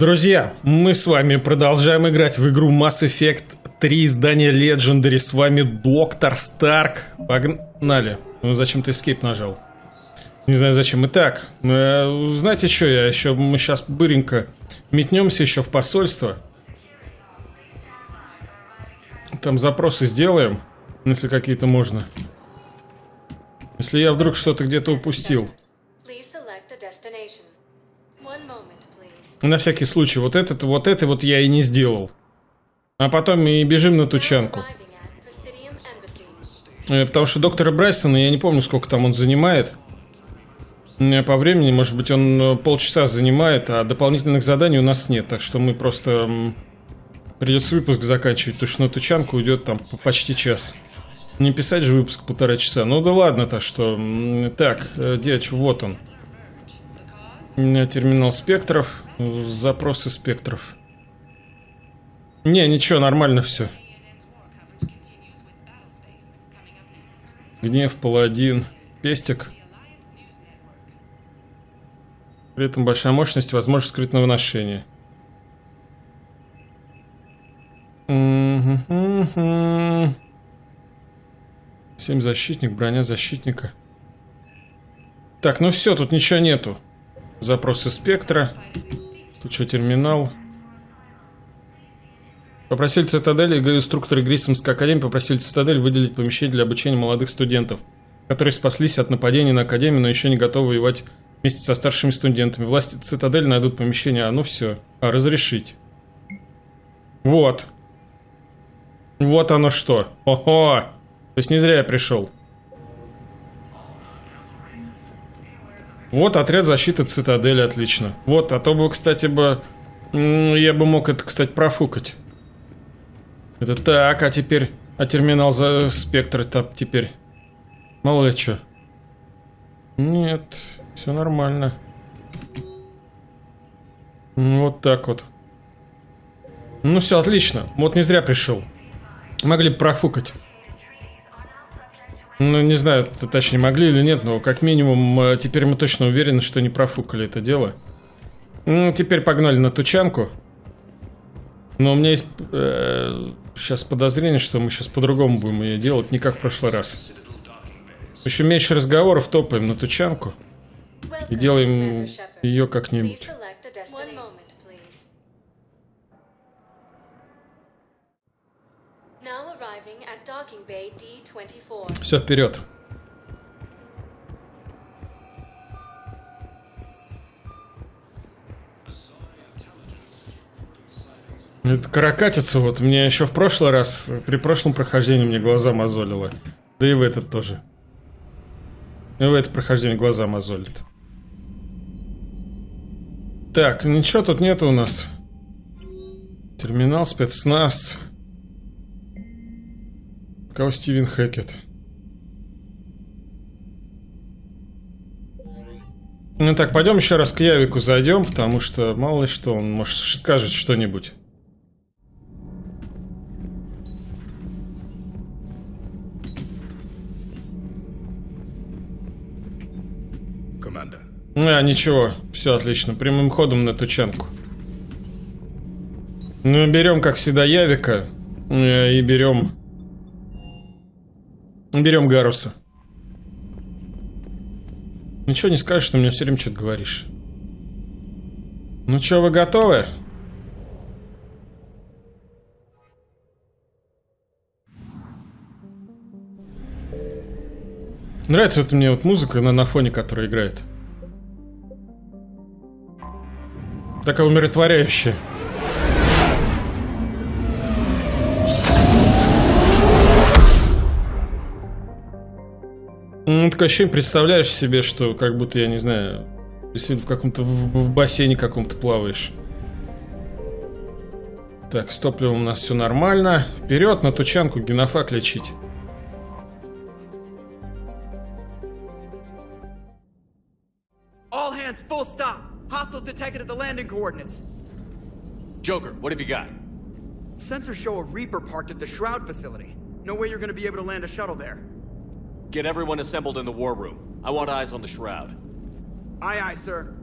Друзья, мы с вами продолжаем играть в игру Mass Effect 3 издания Legendary. С вами Доктор Старк. Погнали. Ну, зачем ты Escape нажал? Не знаю зачем. Итак, знаете что, мы сейчас быренько метнемся еще в посольство. Там запросы сделаем, если какие-то можно. Если я вдруг что-то где-то упустил. На всякий случай, вот это я и не сделал. А потом и бежим на Тучанку. Потому что доктора Брайсона, я не помню, сколько там он занимает. По времени, может быть, он полчаса занимает, а дополнительных заданий у нас нет. Так что мы просто... Придется выпуск заканчивать, потому что на Тучанку уйдет там почти час. Не писать же выпуск 1,5 часа. Ну да ладно-то, что... Так, дядь, вот он. Терминал спектров. Запросы спектров. Не, ничего, нормально все. Гнев, паладин, пестик. При этом большая мощность, возможность скрытного ношения. Семь защитник, броня защитника. Так, ну все, тут ничего нету. Запросы спектра. Тут что, терминал? Попросили Цитадель и инструкторы Гриссомской академии попросили Цитадель выделить помещение для обучения молодых студентов, которые спаслись от нападения на академию, но еще не готовы воевать вместе со старшими студентами. Власти Цитадель найдут помещение. А, ну все. Разрешить. Вот. Вот оно что. Ого! То есть не зря я пришел. Вот отряд защиты Цитадели, отлично. Вот, а то бы, кстати, я бы мог это, кстати, профукать. Это так, а теперь... А терминал за спектр теперь... Мало ли что. Нет, все нормально. Вот так вот. Ну все, отлично. Вот не зря пришел. Могли бы профукать. Ну, не знаю, точнее, могли или нет, но как минимум теперь мы точно уверены, что не профукали это дело. Ну, теперь погнали на Тучанку. Но у меня есть сейчас подозрение, что мы сейчас по-другому будем ее делать, не как в прошлый раз. Еще меньше разговоров, топаем на Тучанку и делаем ее как-нибудь. Все, вперед. Это каракатица, вот мне еще в прошлый раз, при прошлом прохождении мне глаза мозолило. Да и в этот тоже. И в это прохождение глаза мозолит. Так, ничего тут нету у нас. Терминал, спецназ. Кого Стивен Хэкет? Ну так, пойдем еще раз к Явику зайдем, потому что мало ли что, он может скажет что-нибудь. Команда. Ничего, все отлично, прямым ходом на Тучанку. Ну, берем, как всегда, Явика и берем Гаруса. Ничего не скажешь, что мне все время что-то говоришь. Ну что, вы готовы? Нравится вот мне вот музыка на фоне, которая играет. Такая умиротворяющая. Ну, такое ощущение, представляешь себе, что как будто, я не знаю, действительно в каком-то в бассейне каком-то плаваешь. Так, с топливом у нас все нормально. Вперед на Тучанку, генофаг лечить. All hands, full stop. Hostiles detected at the landing coordinates. Joker, what have you got? Sensors show a Reaper parked at the Shroud facility. No way you're going to be able to land a shuttle there. Get everyone assembled in the war room. I want eyes on the Shroud. Aye, aye, sir.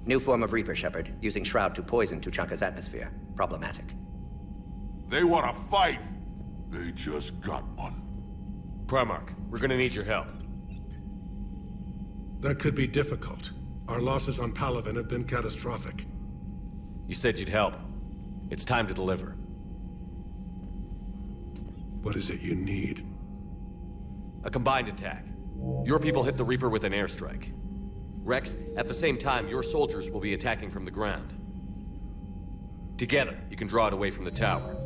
New form of Reaper, Shepard, using Shroud to poison Tuchanka's atmosphere. Problematic. They want to fight. They just got one. Primarch, we're gonna need your help. That could be difficult. Our losses on Palaven have been catastrophic. You said you'd help. It's time to deliver. What is it you need? A combined attack. Your people hit the Reaper with an airstrike. Rex, at the same time, your soldiers will be attacking from the ground. Together, you can draw it away from the tower.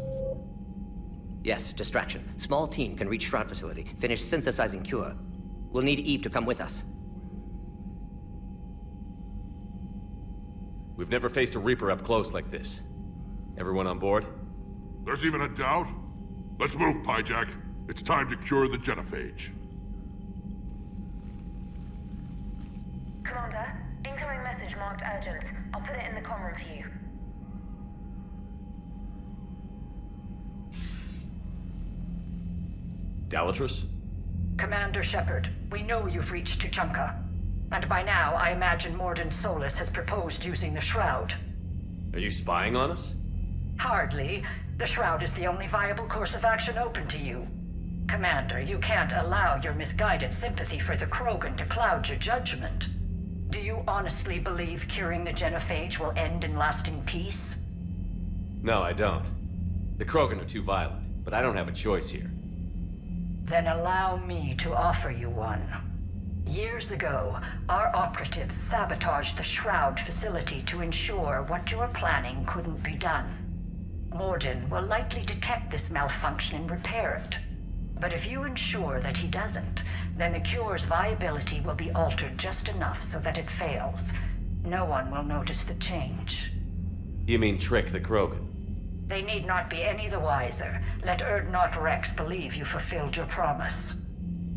Yes, distraction. Small team can reach Shroud facility, finish synthesizing cure. We'll need Eve to come with us. We've never faced a Reaper up close like this. Everyone on board? There's even a doubt? Let's move, Pyjack. It's time to cure the genophage. Commander, incoming message marked urgent. I'll put it in the comm room for you. Dalatrus? Commander Shepard, we know you've reached Tuchanka. And by now, I imagine Morden Solus has proposed using the Shroud. Are you spying on us? Hardly. The Shroud is the only viable course of action open to you. Commander, you can't allow your misguided sympathy for the Krogan to cloud your judgment. Do you honestly believe curing the genophage will end in lasting peace? No, I don't. The Krogan are too violent, but I don't have a choice here. Then allow me to offer you one. Years ago, our operatives sabotaged the Shroud facility to ensure what you were planning couldn't be done. Morden will likely detect this malfunction and repair it. But if you ensure that he doesn't, then the cure's viability will be altered just enough so that it fails. No one will notice the change. You mean trick the Krogan? They need not be any the wiser. Let Urdnot Rex believe you fulfilled your promise.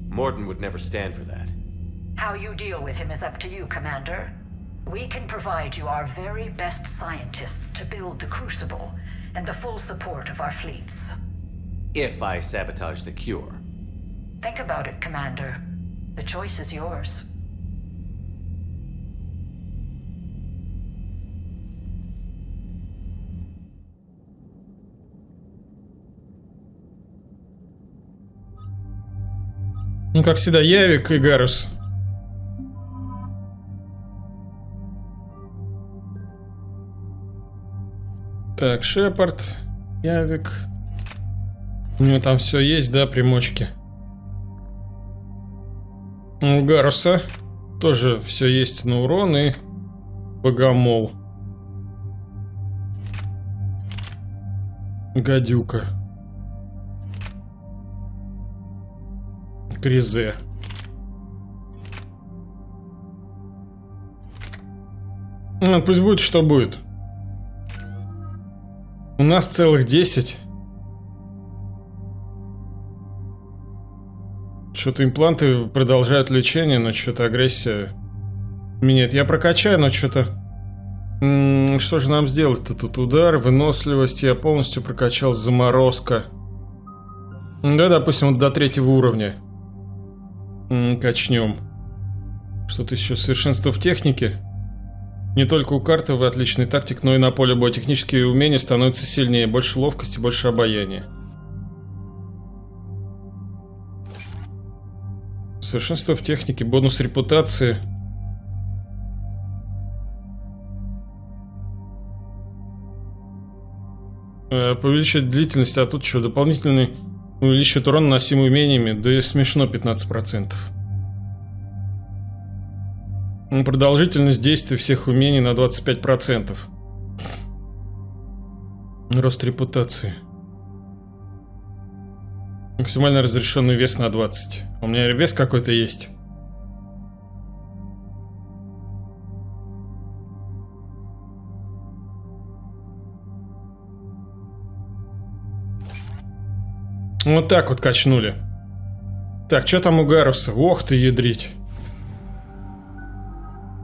Morden would never stand for that. How you deal with him is up to you, Commander. We can provide you our very best scientists to build the Crucible, and the full support of our fleets. If I sabotage the cure. Think about it, Commander. The choice is yours. Ну, как всегда, Явик и Гарус. Так, Шепард, Явик. У него там все есть, да, примочки. У Гаруса тоже все есть на урон и богомол. Гадюка. Кризе. Ну, пусть будет, что будет. У нас целых 10. Что-то импланты продолжают лечение, но что-то агрессия меняет. Я прокачаю, но что-то... Что же нам сделать-то тут? Удар, выносливость. Я полностью прокачал, заморозка. Да, допустим, вот до 3-го уровня. Качнем. Что-то еще. Совершенство в технике. Не только у карты вы отличный тактик, но и на поле боя. Технические умения становятся сильнее. Больше ловкости, больше обаяния. Совершенство в технике. Бонус репутации. Повеличить длительность. А тут что? Дополнительный увеличивает урон, наносимый умениями. Да и смешно, 15%. Продолжительность действия всех умений на 25%. Рост репутации. Максимально разрешенный вес на 20. У меня вес какой-то есть. Вот так вот качнули. Так, что там у Гаруса? Ох ты, ядрить.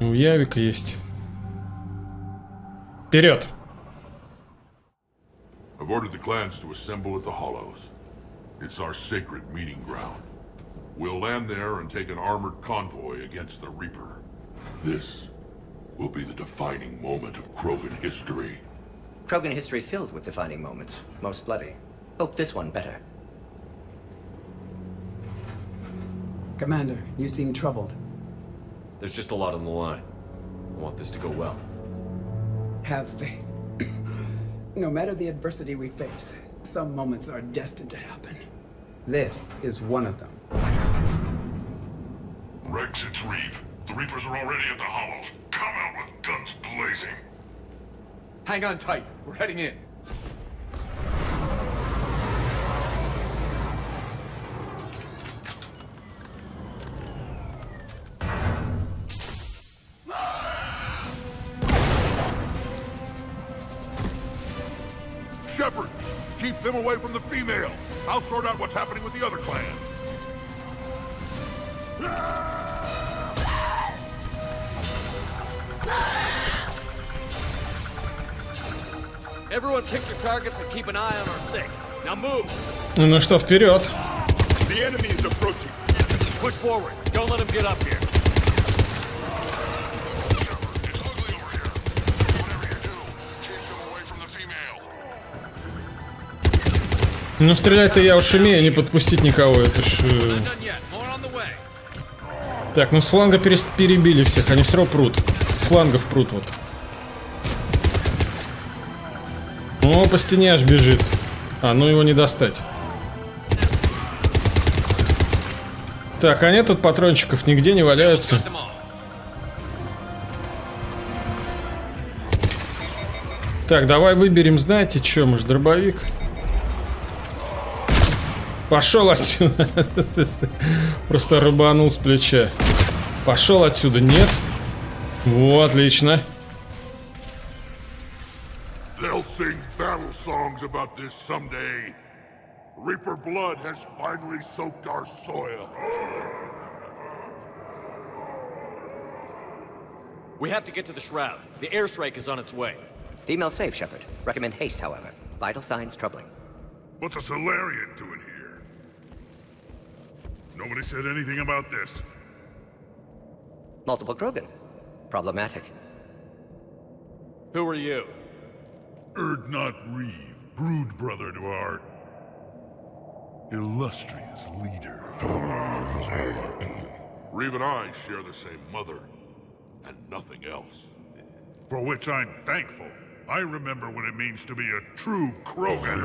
У Явика есть. Вперед! I've ordered the clans to assemble at the Hollows. It's our sacred meeting ground. We'll land there and take an armored convoy against the Reaper. This will be the defining moment of Krogan history. Krogan history filled with defining moments, most bloody. Hope this one better. Commander, you seem troubled. There's just a lot on the line. I want this to go well. Have faith. No matter the adversity we face, some moments are destined to happen. This is one of them. Rex, it's Reeve. The Reapers are already at the hollows. Come out with guns blazing. Hang on tight. We're heading in. Shepard, keep them away from the female. I'll sort out what's happening with the other clans. Everyone pick your targets and keep an eye on our six. Now move. Ну что, вперед. The enemy is approaching. Push forward. Don't let them get up here. Shepard, it's ugly over here. Whatever you do, keep them away from the female. Ну стрелять-то я уж умею, не подпустить никого. Это ж... Так, ну с фланга перебили всех, они все равно прут. С флангов прут вот. О, по стене аж бежит. А, ну его не достать. Так, а нет тут патрончиков, нигде не валяются. Так, давай выберем, знаете, что, может, дробовик? Пошел отсюда. Просто рыбанул с плеча. Пошел отсюда, нет? Вот, отлично. They'll sing battle songs about this someday. Reaper blood has finally soaked our soil. We have to get to the shroud. The airstrike is on its way. Female safe, Shepard. Recommend haste, however. Vital signs troubling. What's a Solarian doing here? Nobody said anything about this. Multiple Krogan. Problematic. Who are you? Erdnot Reeve, brood brother to our illustrious leader. Reeve and I share the same mother, and nothing else. For which I'm thankful. I remember what it means to be a true Krogan.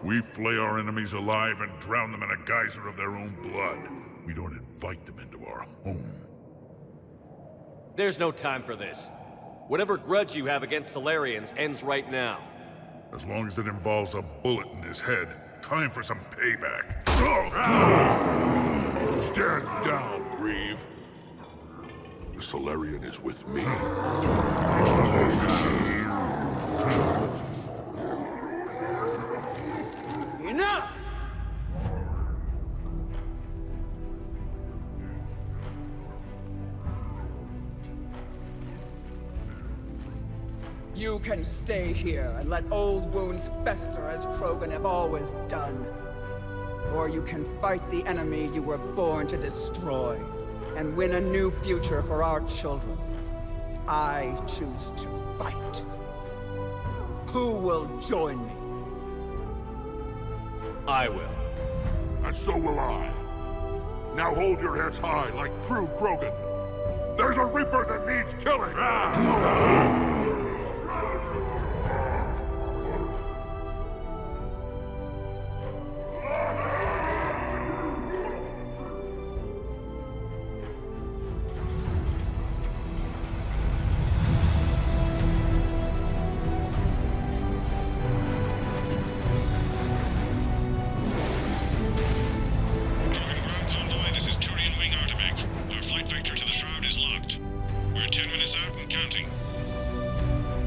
We flay our enemies alive and drown them in a geyser of their own blood. We don't invite them into our home. There's no time for this. Whatever grudge you have against Solarians ends right now. As long as it involves a bullet in his head, time for some payback. Stand down, Reeve. The Solarian is with me. Enough! You can stay here and let old wounds fester as Krogan have always done. Or you can fight the enemy you were born to destroy and win a new future for our children. I choose to fight. Who will join me? I will. And so will I. Now hold your heads high like true Krogan. There's a Reaper that needs killing!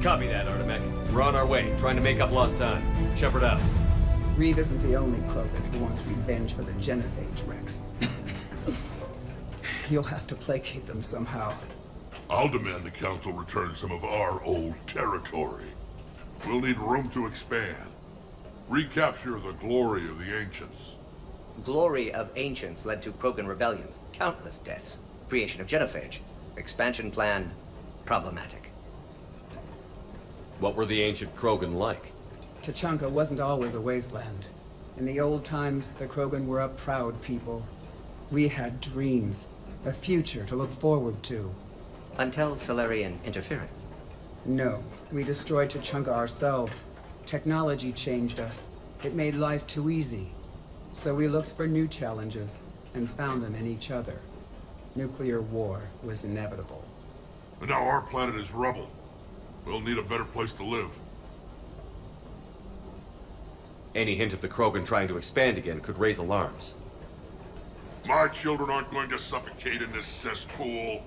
Copy that, Artemek. We're on our way, trying to make up lost time. Shepard out. Reeve isn't the only Krogan who wants revenge for the Genophage, Rex. You'll have to placate them somehow. I'll demand the Council return some of our old territory. We'll need room to expand. Recapture the glory of the Ancients. Glory of ancients led to Krogan rebellions, countless deaths, creation of Genophage. Expansion plan, problematic. What were the ancient Krogan like? Tучанка wasn't always a wasteland. In the old times, the Krogan were a proud people. We had dreams, a future to look forward to. Until Solarian interference. No, we destroyed Tучанka ourselves. Technology changed us. It made life too easy. So we looked for new challenges, and found them in each other. Nuclear war was inevitable. And now our planet is rubble. We'll need a better place to live. Any hint of the Krogan trying to expand again could raise alarms. My children aren't going to suffocate in this cesspool.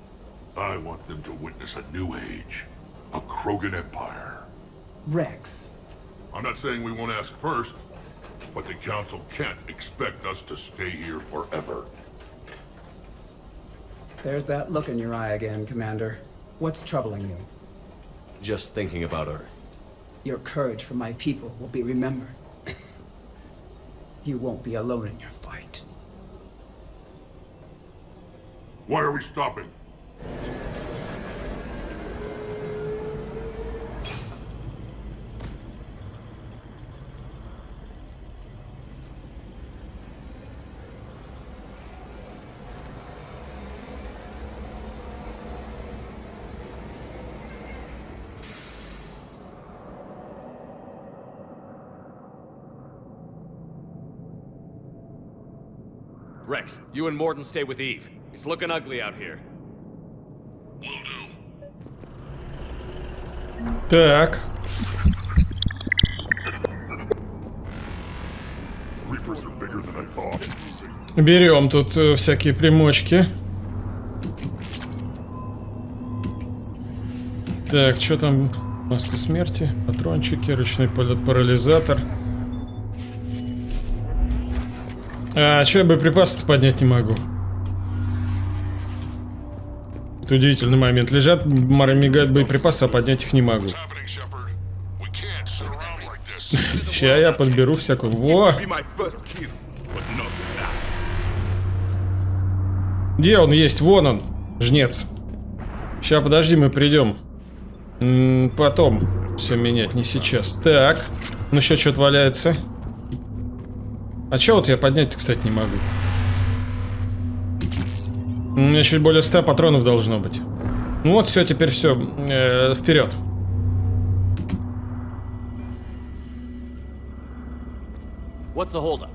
I want them to witness a new age. A Krogan empire. Rex. I'm not saying we won't ask first, but the Council can't expect us to stay here forever. There's that look in your eye again, Commander. What's troubling you? Just thinking about Earth. Your courage for my people will be remembered. You won't be alone in your fight. Why are we stopping? Rex, you and Morden stay with Eve. It's looking ugly out here. Will do. Так. Reapers are bigger than I thought. Берем тут всякие примочки. Так, что там? Маска смерти, патрончики, ручной парализатор. А что я боеприпасы-то поднять не могу? Это удивительный момент. Лежат, мигают боеприпасы, а поднять их не могу. Сейчас я подберу всякую. Во! Где он есть? Вон он, жнец. Сейчас, подожди, мы придем. Потом все менять, не сейчас. Так, ну еще что-то валяется. А че вот я поднять-то, кстати, не могу? У меня чуть более 100 патронов должно быть. Ну вот, все, теперь все. Вперед. What's the holdup?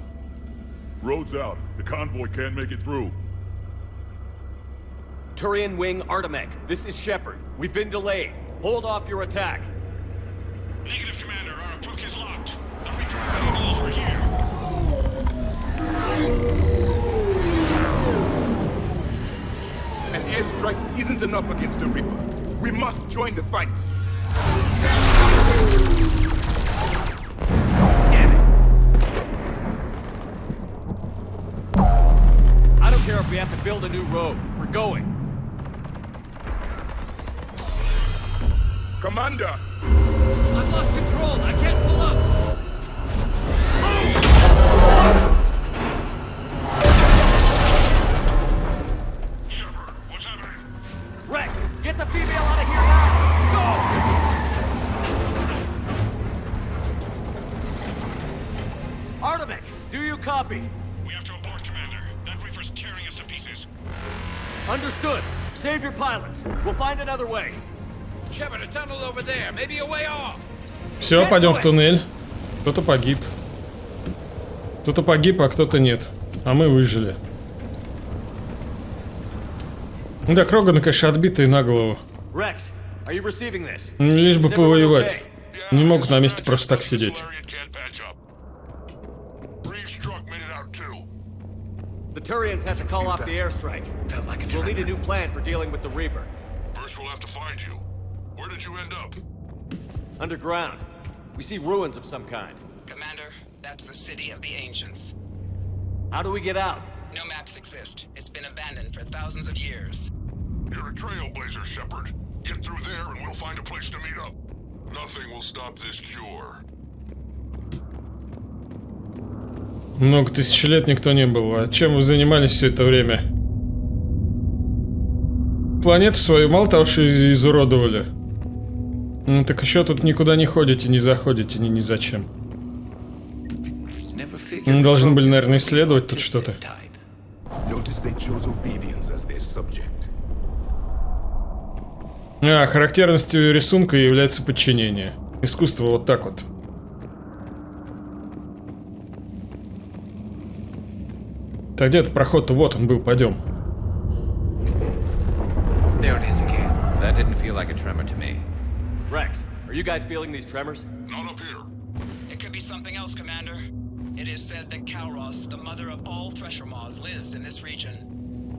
Road's out. The convoy can't make it through. Turian Wing Artemec, this is Shepard. We've been delayed. Hold off your attack. Negative, Commander. Our approach is locked. The Reaper is over here. An airstrike isn't enough against the Reaper. We must join the fight. Damn it! I don't care if we have to build a new road. We're going. Commander! I've lost control. I can't pull up. Shepard, what's happening? Rex, get the female out of here now! Go! Artemec, do you copy? We have to abort, Commander. That Reaper's tearing us to pieces. Understood. Save your pilots. We'll find another way. Shepard, a tunnel over there. Maybe a way off. Все, пойдем в туннель. Кто-то погиб. Кто-то погиб, а кто-то нет. А мы выжили. Да, Кроганы, конечно, отбитые на голову. Rex, are you receiving this? Лишь бы повоевать. Не могут на месте просто так сидеть. The Turians had to call off the airstrike. We'll need a new plan for dealing with the Reaper. First, we'll have to find you. Where did you end up? Underground. We see ruins of some kind. Commander, that's the city of the ancients. How do we get out? No maps exist. It's been abandoned for thousands of years. You're a trailblazer, Shepard. Get through there and we'll find a place to meet up. Nothing will stop this cure. Много тысяч лет никто не был. А чем вы занимались все это время? планету свою мало того, что изуродовали. Ну, так еще тут никуда не ходите, не заходите, ни зачем. Мы должны были, наверное, исследовать тут что-то. Характерностью рисунка является подчинение. Искусство вот так вот. Так где этот проход-то? Вот он был, пойдем. Rex, are you guys feeling these tremors? Not up here. It could be something else, Commander. It is said that Kalros, the mother of all thresher moths, lives in this region.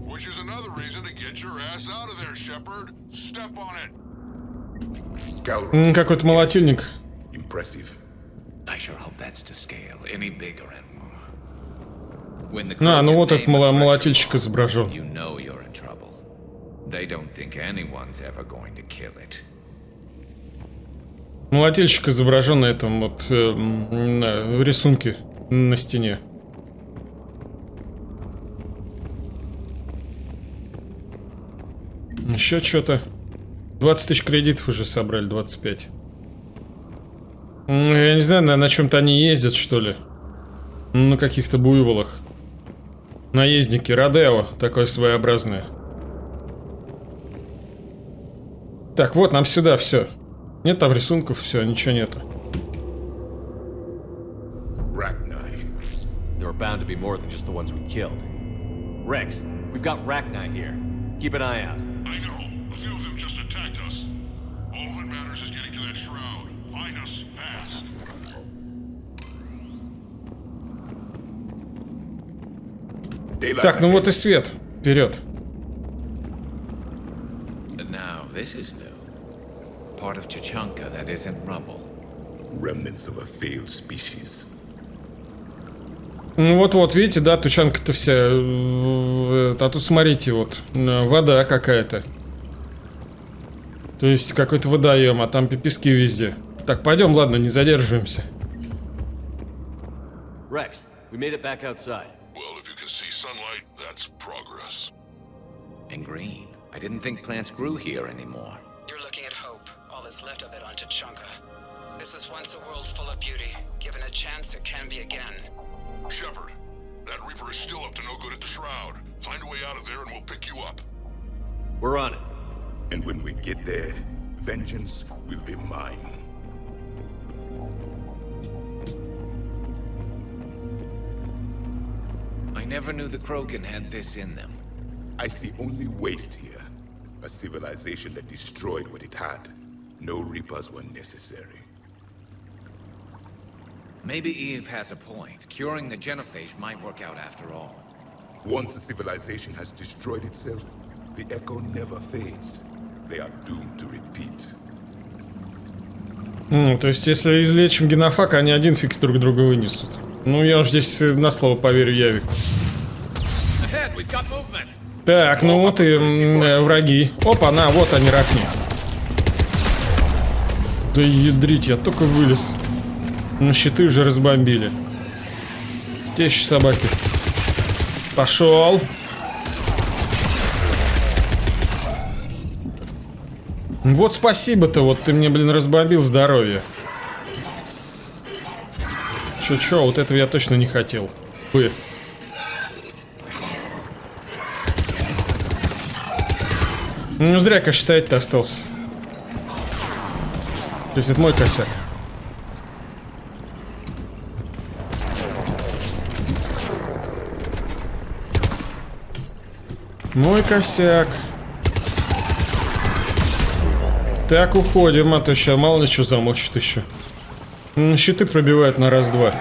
Which is another reason to get your ass out of there, Shepard. Step on it. Какой-то молотильник. Impressive. I sure hope that's to scale. Any bigger and more. Ну вот этот молотильщик изображен. You know you're in trouble. They don't think anyone's ever going to kill it. Молотильщик изображен на этом вот на рисунке на стене. Еще что-то. 20 тысяч кредитов уже собрали, 25. Я не знаю, на чем-то они ездят, что ли. На каких-то буйволах. Наездники, Родео, такое своеобразное. Так, вот нам сюда, все. Нет там рисунков, все, ничего нету. There are bound to be more than just the ones we killed. Rex, we've got Rachni here. Keep an eye out. I know. A few of them just attacked us. All that matters is getting to that shroud. Find us fast. Так, ну вот и свет. Вперед. Now, this is new. Part of Tучанка that isn't rubble. Remnants of a failed species. Ну вот-вот, видите, да, Тучанка-то вся. А тут смотрите, вот, вода какая-то. То есть какой-то водоем, а там пески везде. Так, пойдем, ладно, не задерживаемся. Rex, we made it back outside. Well, if you can see sunlight, that's progress. And green. I didn't think plants grew here anymore. You're looking at hope, all that's left of it on Tachanka. This is once a world full of beauty. Given a chance, it can be again. Shepard, that Reaper is still up to no good at the Shroud. Find a way out of there and we'll pick you up. We're on it. And when we get there, vengeance will be mine. I never knew the Krogan had this in them. I see only waste here. A civilization that destroyed what it had. No Reapers were necessary. Maybe Eve has a point. Curing the genophage might work out after all. Once a civilization has destroyed itself, the echo never fades. They are doomed to repeat. То есть, если излечим генофаг, они один фиг друг друга вынесут. Ну, я уж здесь на слово поверю Явику. Так, ну вот и враги. Опа, на, вот они, ракни. Да ядрить, я только вылез. Ну, щиты уже разбомбили. Те еще собаки. Пошел. Вот спасибо-то, вот ты мне, блин, разбомбил здоровье. Чё, вот этого я точно не хотел. Вы. Ну, зря, конечно, стоять-то остался. То есть это мой косяк. Мой косяк. Так, уходим, а то сейчас мало ли что замочит еще. Щиты пробивают на раз-два.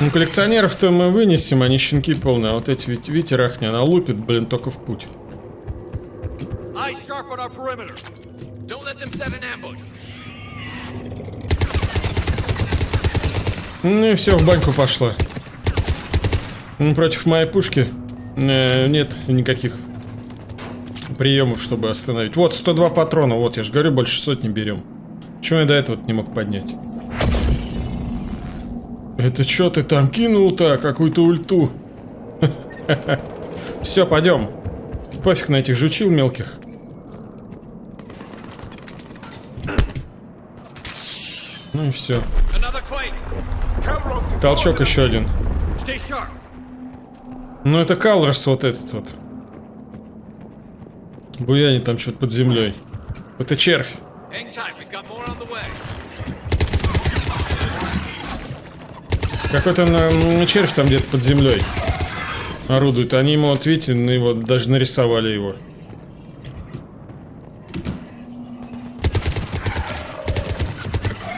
Ну, коллекционеров-то мы вынесем, они щенки полные. А вот эти, видите, рахни, она лупит, блин, только в путь. Ну и все, в баньку пошла. Против моей пушки нет никаких приемов, чтобы остановить. Вот, 102 патрона, вот, я же говорю, больше сотни берем. Почему я до этого не мог поднять? Это что ты там кинул-то? Какую-то ульту. Все, пойдем. Пофиг на этих жучил мелких. Ну и все. Толчок еще один. Ну это Калрос вот этот вот. Буянит там что-то под землей. Это червь. Какой-то червь там где-то под землей орудует. Они ему, вот видите, его даже нарисовали его.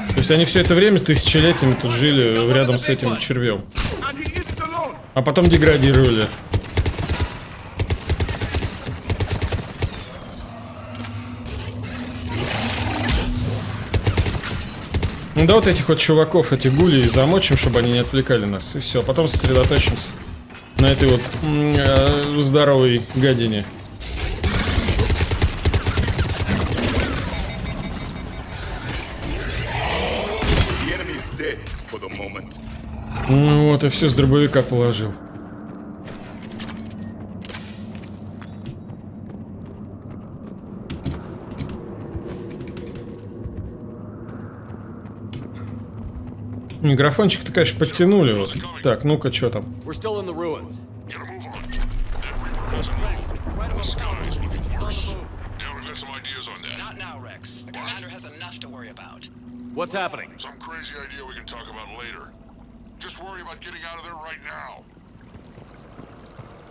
То есть они все это время тысячелетиями тут жили рядом с этим червем. А потом деградировали. Ну да, вот этих вот чуваков, этих гулей замочим, чтобы они не отвлекали нас. И все, а потом сосредоточимся на этой вот здоровой гадине. Ну вот, и все с дробовика положил. Микрофончик-то, конечно, подтянули. Вот. Так, ну-ка, что там? What's happening? Some crazy idea we can talk about later. Just worry about getting out of there right now.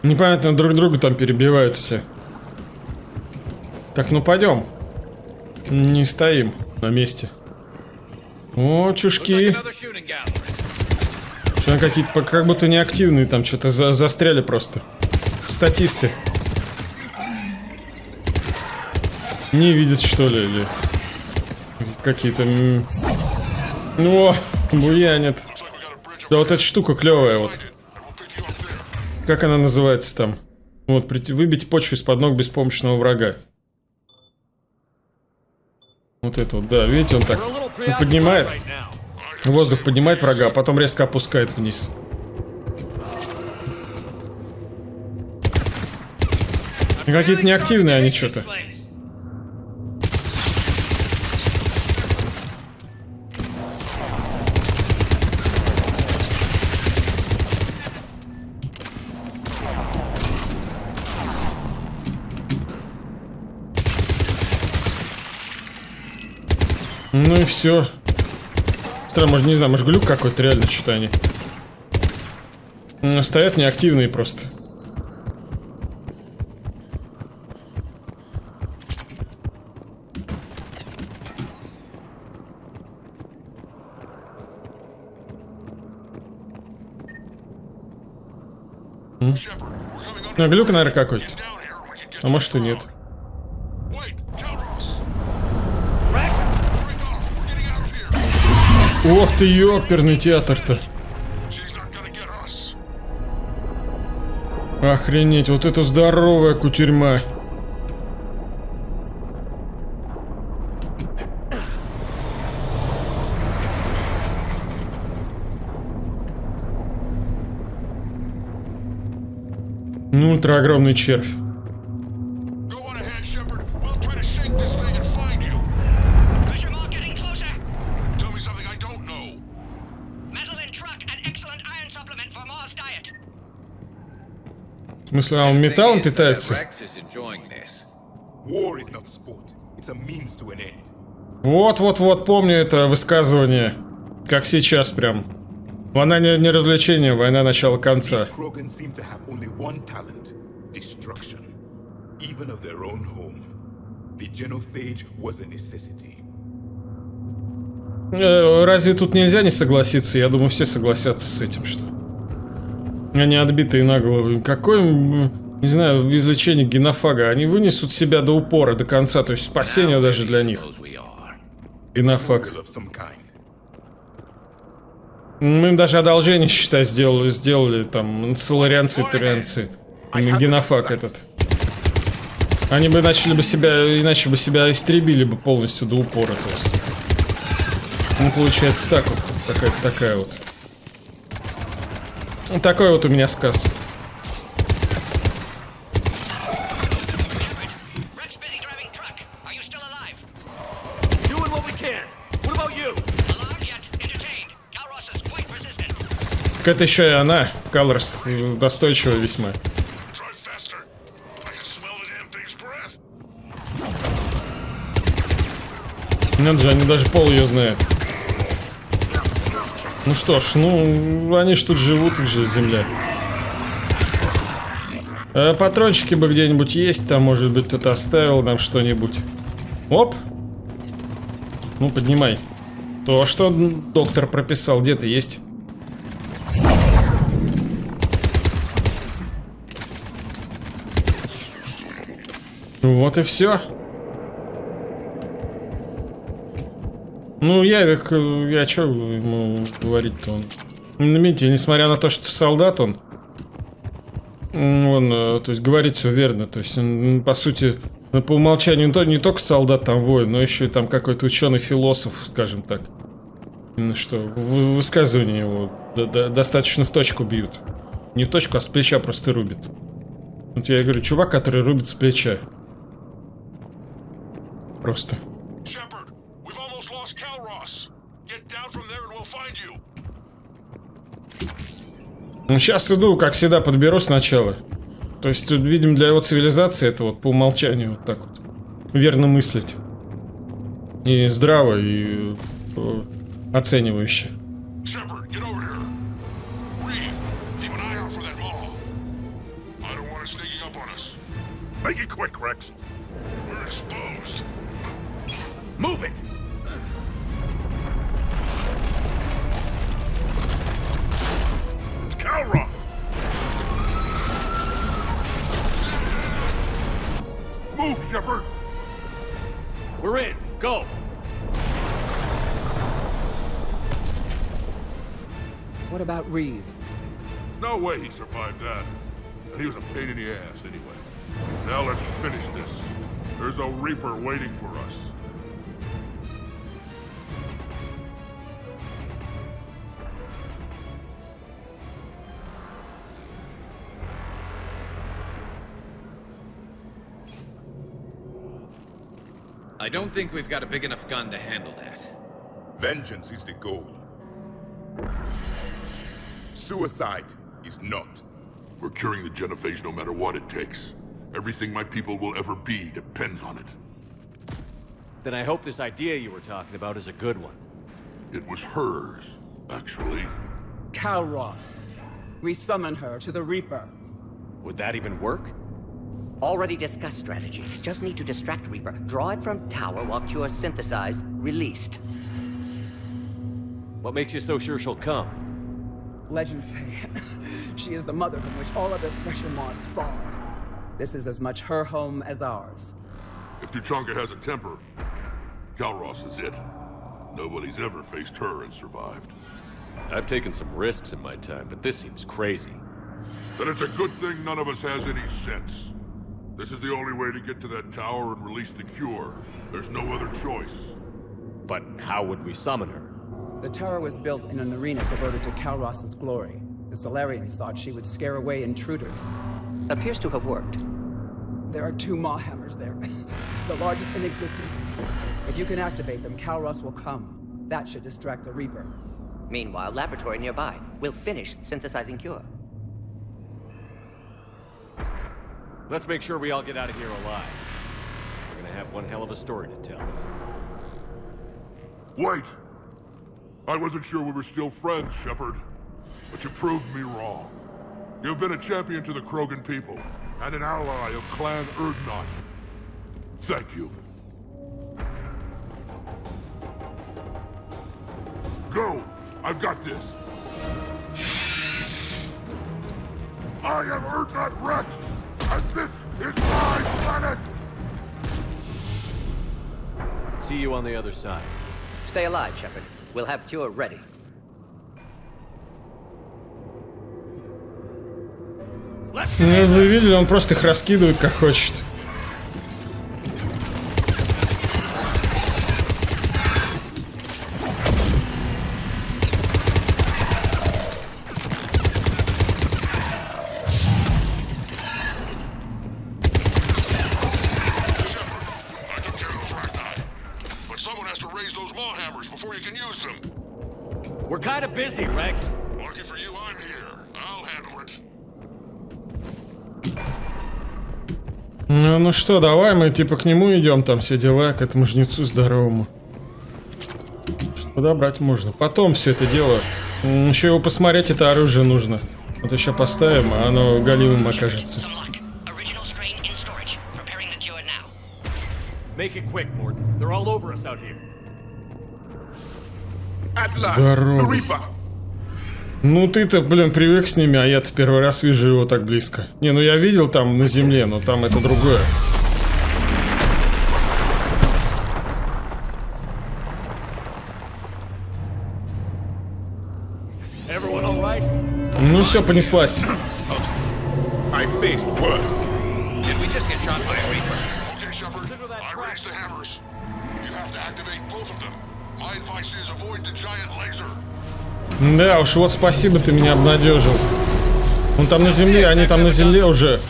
Непонятно, друг друга там перебивают все. Так, ну пойдем. Не стоим на месте. О, чушки. Что какие-то как будто неактивные там что-то застряли просто. Статисты. Не видят, что ли, или какие-то... О, буянит. Да вот эта штука клевая вот. Как она называется там? Вот, выбить почву из-под ног беспомощного врага. Вот это вот, да, видите, он так поднимает. Воздух поднимает врага, а потом резко опускает вниз. Какие-то неактивные они что-то. Ну и все. Странно, может, не знаю, может глюк какой-то реально что-то они. Стоят неактивные просто. Глюк, наверное, какой-то. А может и нет. Ох ты, ёперный театр-то. Охренеть, вот это здоровая кутерьма. Ну, ультра-огромный червь. В смысле, он металлом питается? Вот, помню это высказывание. Как сейчас прям. Война не развлечение, война начала конца. Разве тут нельзя не согласиться? Я думаю, все согласятся с этим, что... Они отбитые на голову. Какое, не знаю, излечение генофага. Они вынесут себя до упора, до конца. То есть спасение даже для них. Генофаг. Мы им даже одолжение, считай, сделали там соларианцы и турианцы. Генофаг этот. Они бы начали бы себя, иначе бы себя истребили бы полностью до упора. То есть. Ну, получается так вот. Такая вот. Такой вот у меня сказ. Так это еще и она. Колорс достойчивая весьма. Нет же, они даже пол ее знают. Ну что ж, ну, они ж тут живут, их же земля. Патрончики бы где-нибудь есть, там, может быть, кто-то оставил нам что-нибудь. Оп! Ну, поднимай. То, что доктор прописал, где-то есть. Вот и все. Ну, Явик, я что ему говорить-то он? Видите, несмотря на то, что солдат он, то есть говорит все верно. То есть он, по сути, по умолчанию не только солдат там воин, но еще и там какой-то ученый-философ, скажем так. Именно что высказывания его достаточно в точку бьют. Не в точку, а с плеча просто рубит. Вот я и говорю, чувак, который рубит с плеча. Просто. Ну, сейчас иду, как всегда, подберу сначала. То есть, видимо, для его цивилизации это вот по умолчанию вот так вот верно мыслить. И здраво, и оценивающе. Make it quick, Rex. We're exposed. Move it! It's Calroth! Move, Shepard! We're in. Go! What about Reed? No way he survived that. And he was a pain in the ass anyway. Now let's finish this. There's a Reaper waiting for us. I don't think we've got a big enough gun to handle that. Vengeance is the goal. Suicide is not. We're curing the genophage no matter what it takes. Everything my people will ever be depends on it. Then I hope this idea you were talking about is a good one. It was hers, actually. Calroth. We summon her to the Reaper. Would that even work? Already discussed strategy. Just need to distract Reaper. Draw it from tower while Cure synthesized, released. What makes you so sure she'll come? Legends say she is the mother from which all other Thresher Maws spawn. This is as much her home as ours. If Tучанка has a temper, Calroth is it. Nobody's ever faced her and survived. I've taken some risks in my time, but this seems crazy. Then it's a good thing none of us has any sense. This is the only way to get to that tower and release the cure. There's no other choice. But how would we summon her? The tower was built in an arena devoted to Calroth's glory. The Solarians thought she would scare away intruders. Appears to have worked. There are 2 Maw hammers there, the largest in existence. If you can activate them, Calroth will come. That should distract the Reaper. Meanwhile, laboratory nearby. We'll finish synthesizing Cure. Let's make sure we all get out of here alive. We're gonna have one hell of a story to tell. Wait! I wasn't sure we were still friends, Shepard. But you proved me wrong. You've been a champion to the Krogan people, and an ally of Clan Urdnot. Thank you. Go! I've got this! I am Urdnot Rex! And this is my planet! See you on the other side. Stay alive, Shepard. We'll have Cure ready. Вы видели, он просто их раскидывает как хочет. Those maw hammers before you can use them. We're kind of busy, Rex. Lucky for you, I'm Ну что, давай мы типа к нему идем, там все дела, к этому жнецу здоровому. Что подобрать можно. Потом все это дело. Еще его посмотреть, это оружие нужно. Вот еще поставим, а оно галимым окажется. Здорово. Ну ты-то, блин, привык с ними, а я-то первый раз вижу его так близко. Не, ну я видел там на Земле, но там это другое. Ну все, понеслась. Да уж, вот спасибо, ты меня обнадежил. Он там на Земле, они там на Земле уже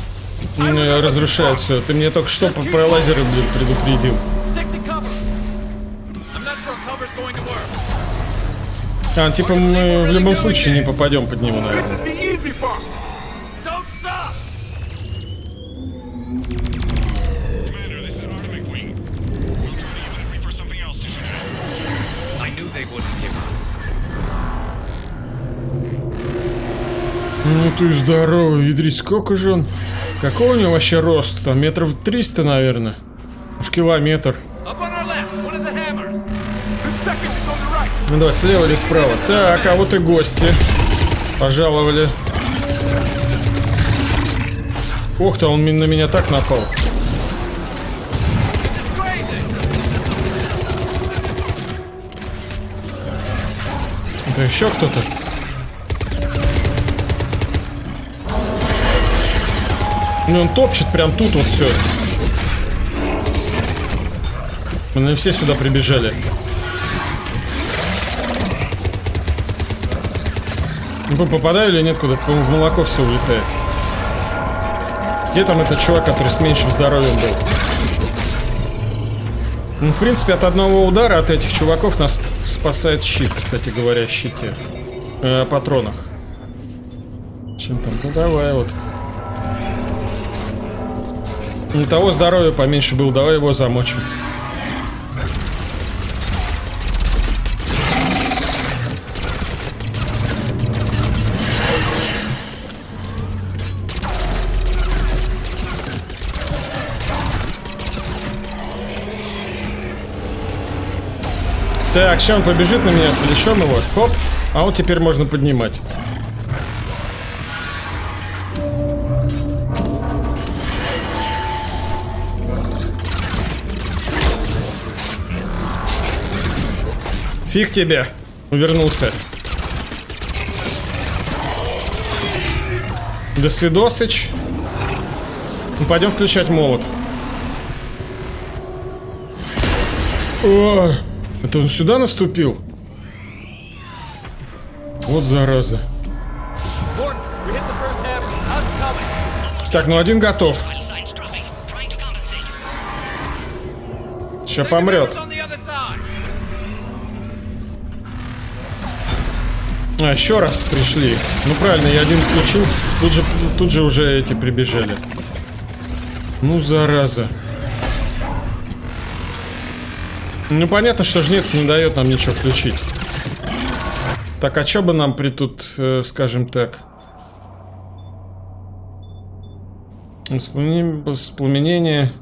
разрушают все. Ты мне только что про лазеры, блин, предупредил. А, типа мы в любом случае не попадем под него, наверное. Ну ты здоровый, ядрить, сколько же он? Какой у него вообще рост? Там метров 300, наверное. Уж километр. Ну давай, слева или справа? Так, а вот и гости пожаловали. Ох ты, он на меня так напал. Это еще кто-то? Ну он топчет прям тут вот все. Мы все сюда прибежали. Ну, попадаю или нет куда-то? По-моему, в молоко все улетает. Где там этот чувак, который с меньшим здоровьем был? Ну, в принципе, от одного удара от этих чуваков нас спасает щит, кстати говоря, щите. Патронах. Чем там? Ну давай вот. У того здоровья поменьше было, давай его замочим. Так, сейчас он побежит на меня, отвлечем его. Хоп, а вот теперь можно поднимать. Фиг тебе, увернулся. До свидосыч. Ну, пойдем включать молот. О, это он сюда наступил? Вот зараза. Так, ну один готов. Сейчас помрет. А, еще раз пришли. Ну правильно, я один включил. Тут же уже эти прибежали. Ну зараза. Ну понятно, что жнец не дает нам ничего включить. Так, а что бы нам тут, скажем так, воспламенение.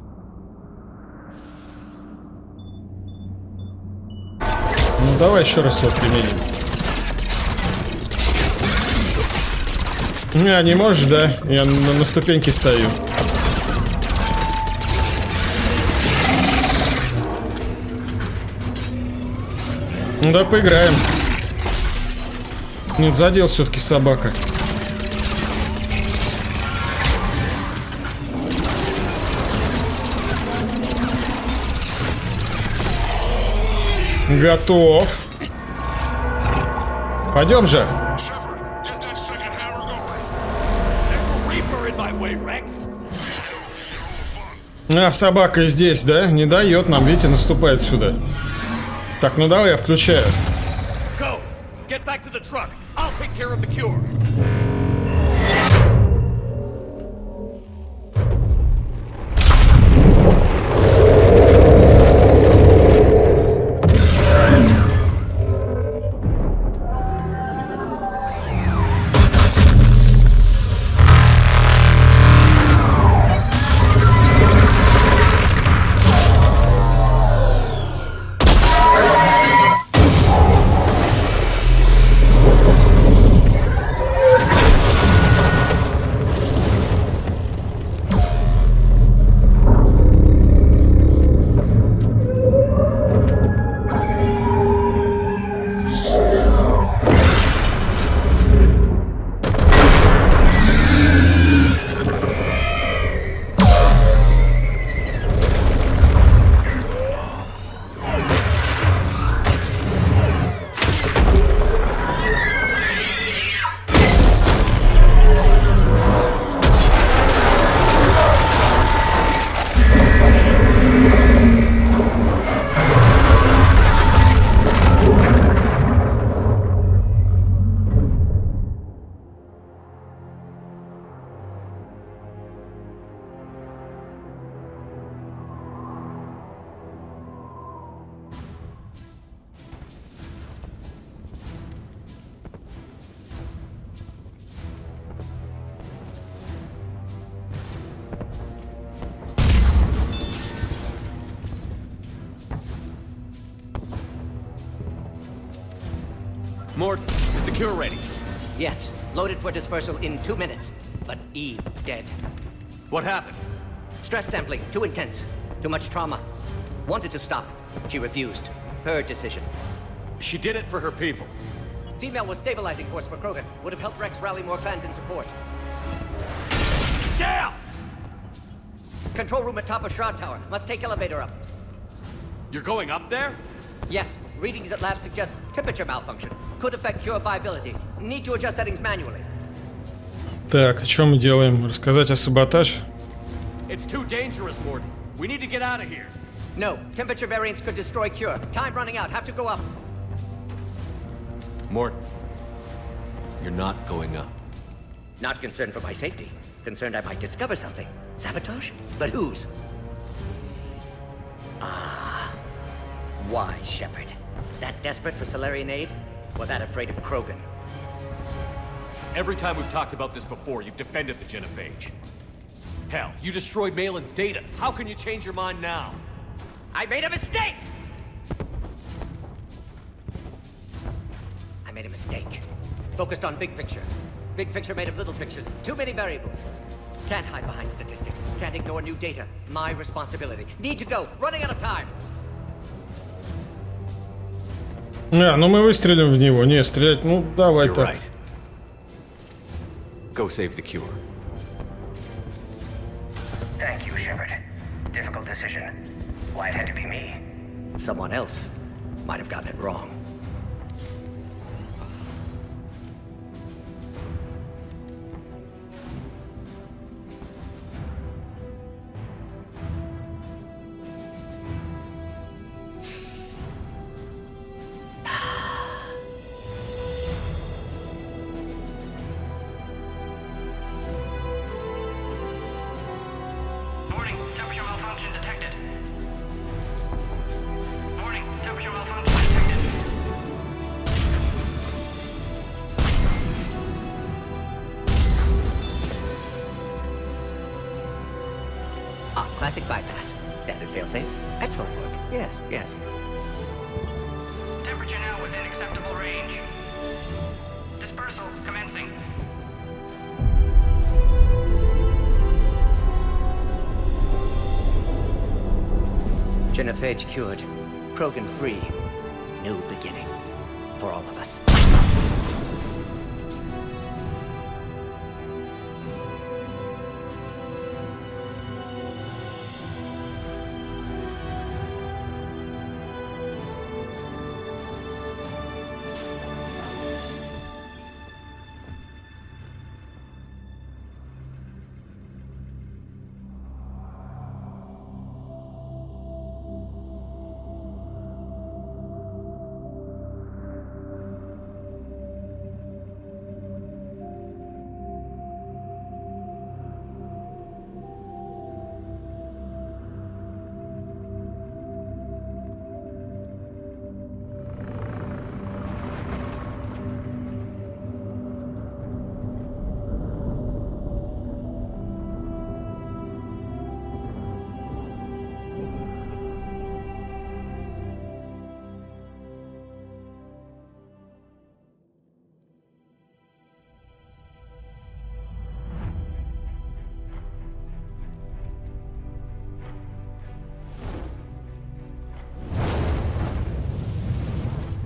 Ну давай еще раз его применим. Не можешь, да? Я на ступеньке стою. Ну да, поиграем. Нет, задел все-таки собака. Готов. Пойдем же. А, собака здесь, да? Не дает нам, видите, наступает сюда. Так, ну давай я включаю. Mort, is the cure ready? Yes, loaded for dispersal in 2 minutes. But Eve dead. What happened? Stress sampling, too intense. Too much trauma. Wanted to stop. She refused. Her decision. She did it for her people. Female was stabilizing force for Krogan. Would have helped Rex rally more clans in support. Damn! Control room at top of Shroud Tower. Must take elevator up. You're going up there? Yes. Readings at lab suggest temperature malfunction. Could affect cure viability. Need to adjust settings manually. Так, что мы делаем? Рассказать о саботаже? It's too dangerous, Mort. We need to get out of here. No. Temperature variance could destroy cure. Time running out. Have to go up. Mort, you're not going up. Not concerned for my safety. Concerned I might discover something. Sabotage? But whose? Ah. Why, Shepard? That desperate for Solarian aid? Or that afraid of Krogan? Every time we've talked about this before, you've defended the Genophage. Hell, you destroyed Malin's data. How can you change your mind now? I made a mistake! I made a mistake. Focused on big picture. Big picture made of little pictures. Too many variables. Can't hide behind statistics. Can't ignore new data. My responsibility. Need to go. Running out of time. Ну мы выстрелим в него. Не, стрелять, ну давай You're так. Right. Go save the cure. Thank you, Shepard. Difficult decision. Why it had to be me. Someone else might have gotten it wrong. Warning, temperature malfunction detected. Warning, temperature malfunction detected. Ah, classic bypass. Standard failsafes. Excellent work. Yes, yes. Temperature now within acceptable range. Dispersal commencing. Genophage cured. Krogan free. New beginning. For all of us.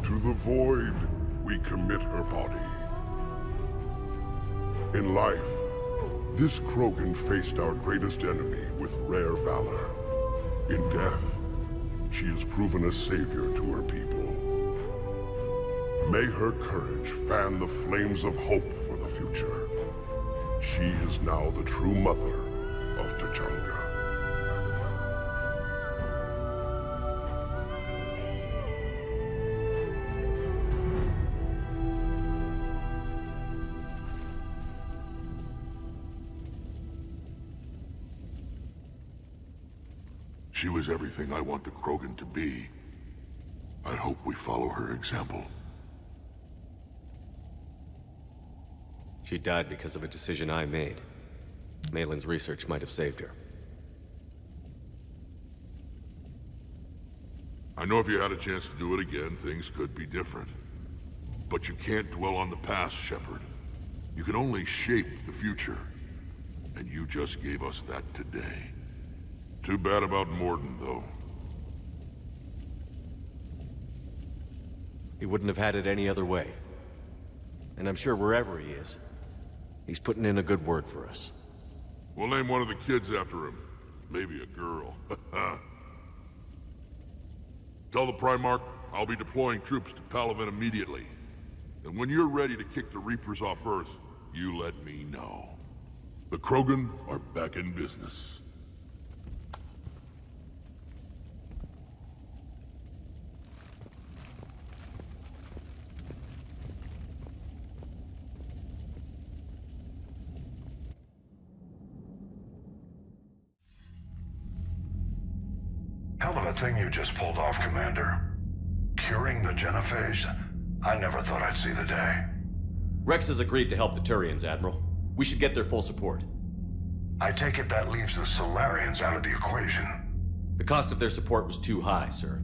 To the void, we commit her body. In life, this Krogan faced our greatest enemy with rare valor. In death, she has proven a savior to her people. May her courage fan the flames of hope for the future. She is now the true mother of Tучанка. She was everything I want the Krogan to be. I hope we follow her example. She died because of a decision I made. Malin's research might have saved her. I know if you had a chance to do it again, things could be different. But you can't dwell on the past, Shepard. You can only shape the future. And you just gave us that today. Too bad about Morden, though. He wouldn't have had it any other way. And I'm sure wherever he is, he's putting in a good word for us. We'll name one of the kids after him. Maybe a girl. Tell the Primarch I'll be deploying troops to Palaven immediately. And when you're ready to kick the Reapers off Earth, you let me know. The Krogan are back in business. Hell of a thing you just pulled off, Commander. Curing the genophage? I never thought I'd see the day. Rex has agreed to help the Turians, Admiral. We should get their full support. I take it that leaves the Solarians out of the equation. The cost of their support was too high, sir.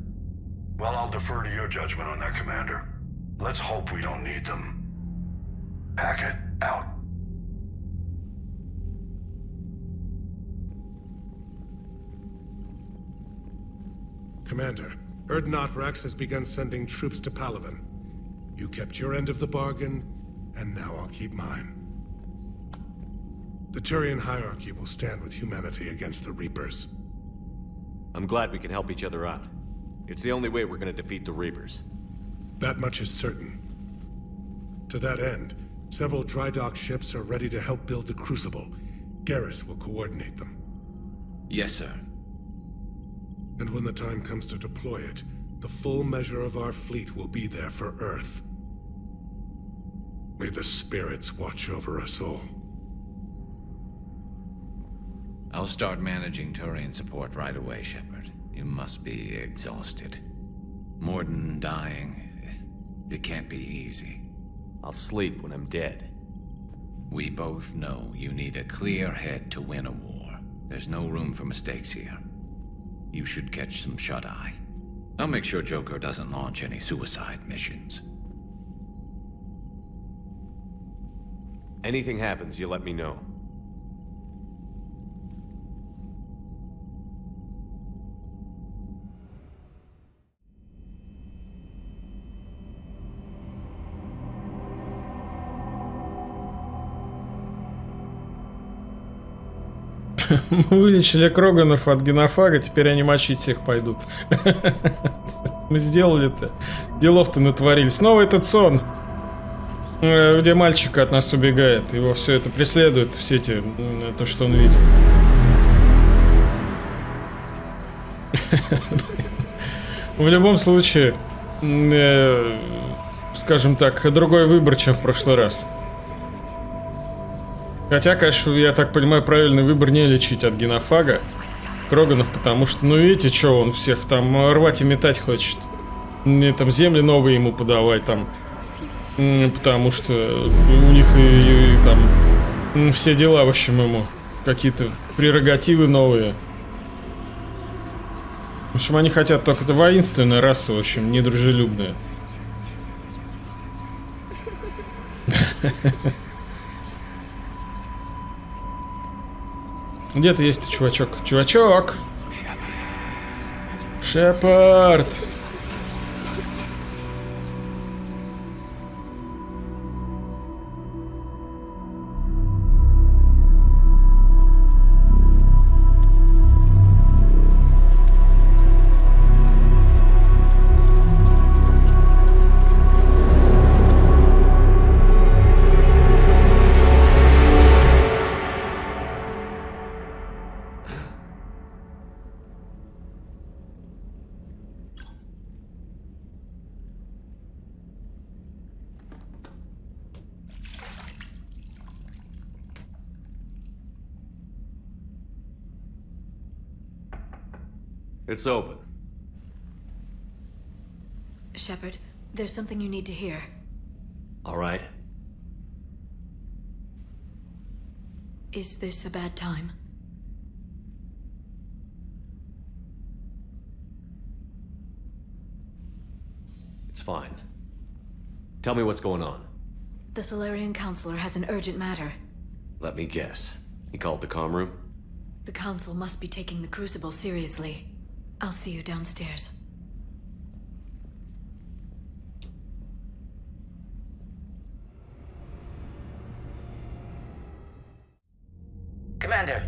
Well, I'll defer to your judgment on that, Commander. Let's hope we don't need them. Hackett, out. Commander, Urdnot Rex has begun sending troops to Palaven. You kept your end of the bargain, and now I'll keep mine. The Turian hierarchy will stand with humanity against the Reapers. I'm glad we can help each other out. It's the only way we're going to defeat the Reapers. That much is certain. To that end, several dry dock ships are ready to help build the Crucible. Garrus will coordinate them. Yes, sir. And when the time comes to deploy it, the full measure of our fleet will be there for Earth. May the spirits watch over us all. I'll start managing Turian support right away, Shepard. You must be exhausted. Morden dying, it can't be easy. I'll sleep when I'm dead. We both know you need a clear head to win a war. There's no room for mistakes here. You should catch some shut-eye. I'll make sure Joker doesn't launch any suicide missions. Anything happens, you let me know. Мы вылечили Кроганов от генофага, теперь они мочить всех пойдут. Мы сделали это. Делов-то натворили. Снова этот сон, где мальчик от нас убегает. Его все это преследует, все эти, то, что он видит. В любом случае, скажем так, другой выбор, чем в прошлый раз. Хотя, конечно, я так понимаю, правильный выбор не лечить от генофага Кроганов, потому что, ну видите, что он всех там рвать и метать хочет. И там земли новые ему подавать там. Потому что у них и там все дела, в общем, ему какие-то прерогативы новые. В общем, они хотят только это воинственная раса, в общем, недружелюбная. Где-то есть чувачок. Чувачок! Шепард! It's open. Shepard, there's something you need to hear. All right. Is this a bad time? It's fine. Tell me what's going on. The Solarian Counselor has an urgent matter. Let me guess. He called the comm room? The Council must be taking the Crucible seriously. I'll see you downstairs. Commander,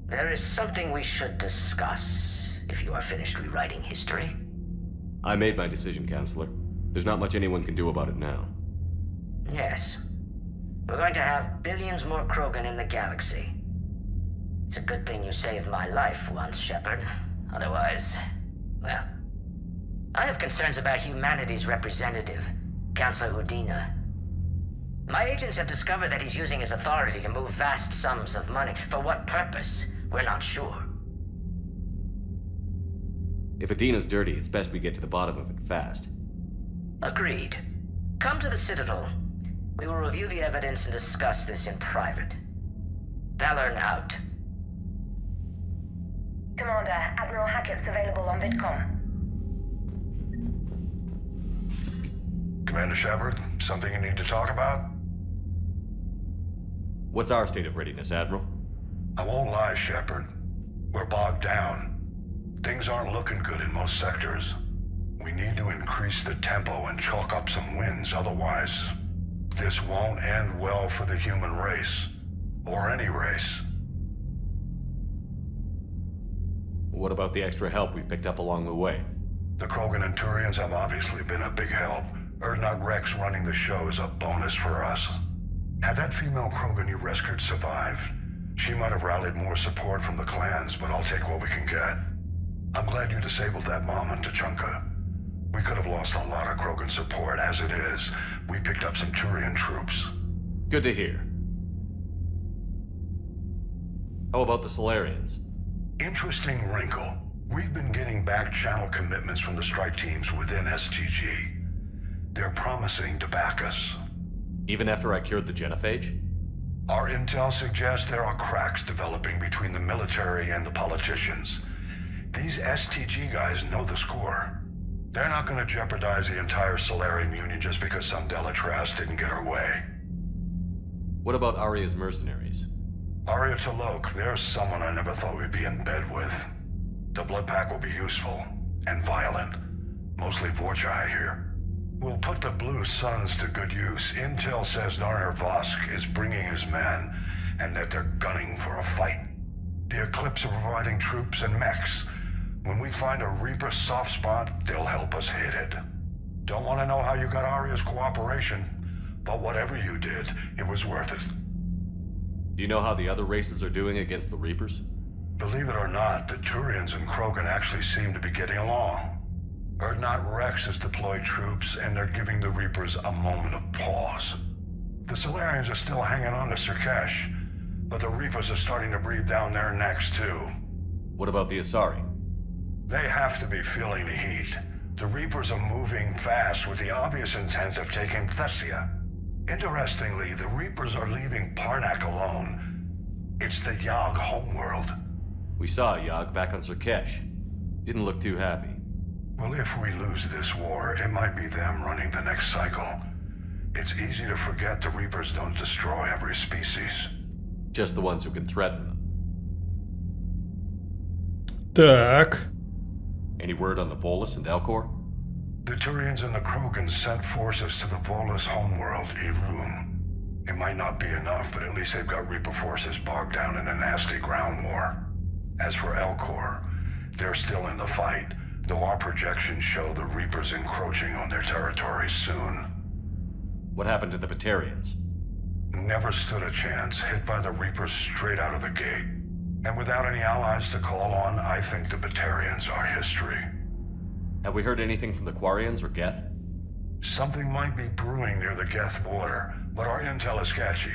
there is something we should discuss, if you are finished rewriting history. I made my decision, Counselor. There's not much anyone can do about it now. Yes. We're going to have billions more Krogan in the galaxy. It's a good thing you saved my life once, Shepard. Otherwise, well... I have concerns about humanity's representative, Counselor Udina. My agents have discovered that he's using his authority to move vast sums of money. For what purpose? We're not sure. If Adina's dirty, it's best we get to the bottom of it fast. Agreed. Come to the Citadel. We will review the evidence and discuss this in private. Valorn out. Commander, Admiral Hackett's available on VidCom. Commander Shepard, something you need to talk about? What's our state of readiness, Admiral? I won't lie, Shepard. We're bogged down. Things aren't looking good in most sectors. We need to increase the tempo and chalk up some wins, otherwise this won't end well for the human race. Or any race. What about the extra help we've picked up along the way? The Krogan and Turians have obviously been a big help. Urdnot Rex running the show is a bonus for us. Had that female Krogan you rescued survived, she might have rallied more support from the clans, but I'll take what we can get. I'm glad you disabled that mom in Tучанка. We could have lost a lot of Krogan support. As it is, we picked up some Turian troops. Good to hear. How about the Solarians? Interesting wrinkle. We've been getting back channel commitments from the strike teams within STG. They're promising to back us. Even after I cured the genophage? Our intel suggests there are cracks developing between the military and the politicians. These STG guys know the score. They're not going to jeopardize the entire Solarian Union just because some Delatras didn't get her way. What about Aria's mercenaries? Aria T'Loak, there's someone I never thought we'd be in bed with. The Blood Pack will be useful. And violent. Mostly Vorcha, I hear. We'll put the Blue Suns to good use. Intel says Narner Vosk is bringing his men, and that they're gunning for a fight. The Eclipse are providing troops and mechs. When we find a Reaper soft spot, they'll help us hit it. Don't want to know how you got Aria's cooperation, but whatever you did, it was worth it. Do you know how the other races are doing against the Reapers? Believe it or not, the Turians and Krogan actually seem to be getting along. Urdnot Rex has deployed troops, and they're giving the Reapers a moment of pause. The Solarians are still hanging on to Sirkesh, but the Reapers are starting to breathe down their necks too. What about the Asari? They have to be feeling the heat. The Reapers are moving fast with the obvious intent of taking Thessia. Interestingly, the Reapers are leaving Parnak alone. It's the Yog homeworld. We saw Yog back on Sirkesh. Didn't look too happy. Well, if we lose this war, it might be them running the next cycle. It's easy to forget the Reapers don't destroy every species. Just the ones who can threaten them. Так. Any word on the Volus and Elcor? The Turians and the Krogans sent forces to the Volus homeworld, Irun. It might not be enough, but at least they've got Reaper forces bogged down in a nasty ground war. As for Elcor, they're still in the fight, though our projections show the Reapers encroaching on their territory soon. What happened to the Batarians? Never stood a chance, hit by the Reapers straight out of the gate. And without any allies to call on, I think the Batarians are history. Have we heard anything from the Quarians or Geth? Something might be brewing near the Geth border, but our intel is sketchy.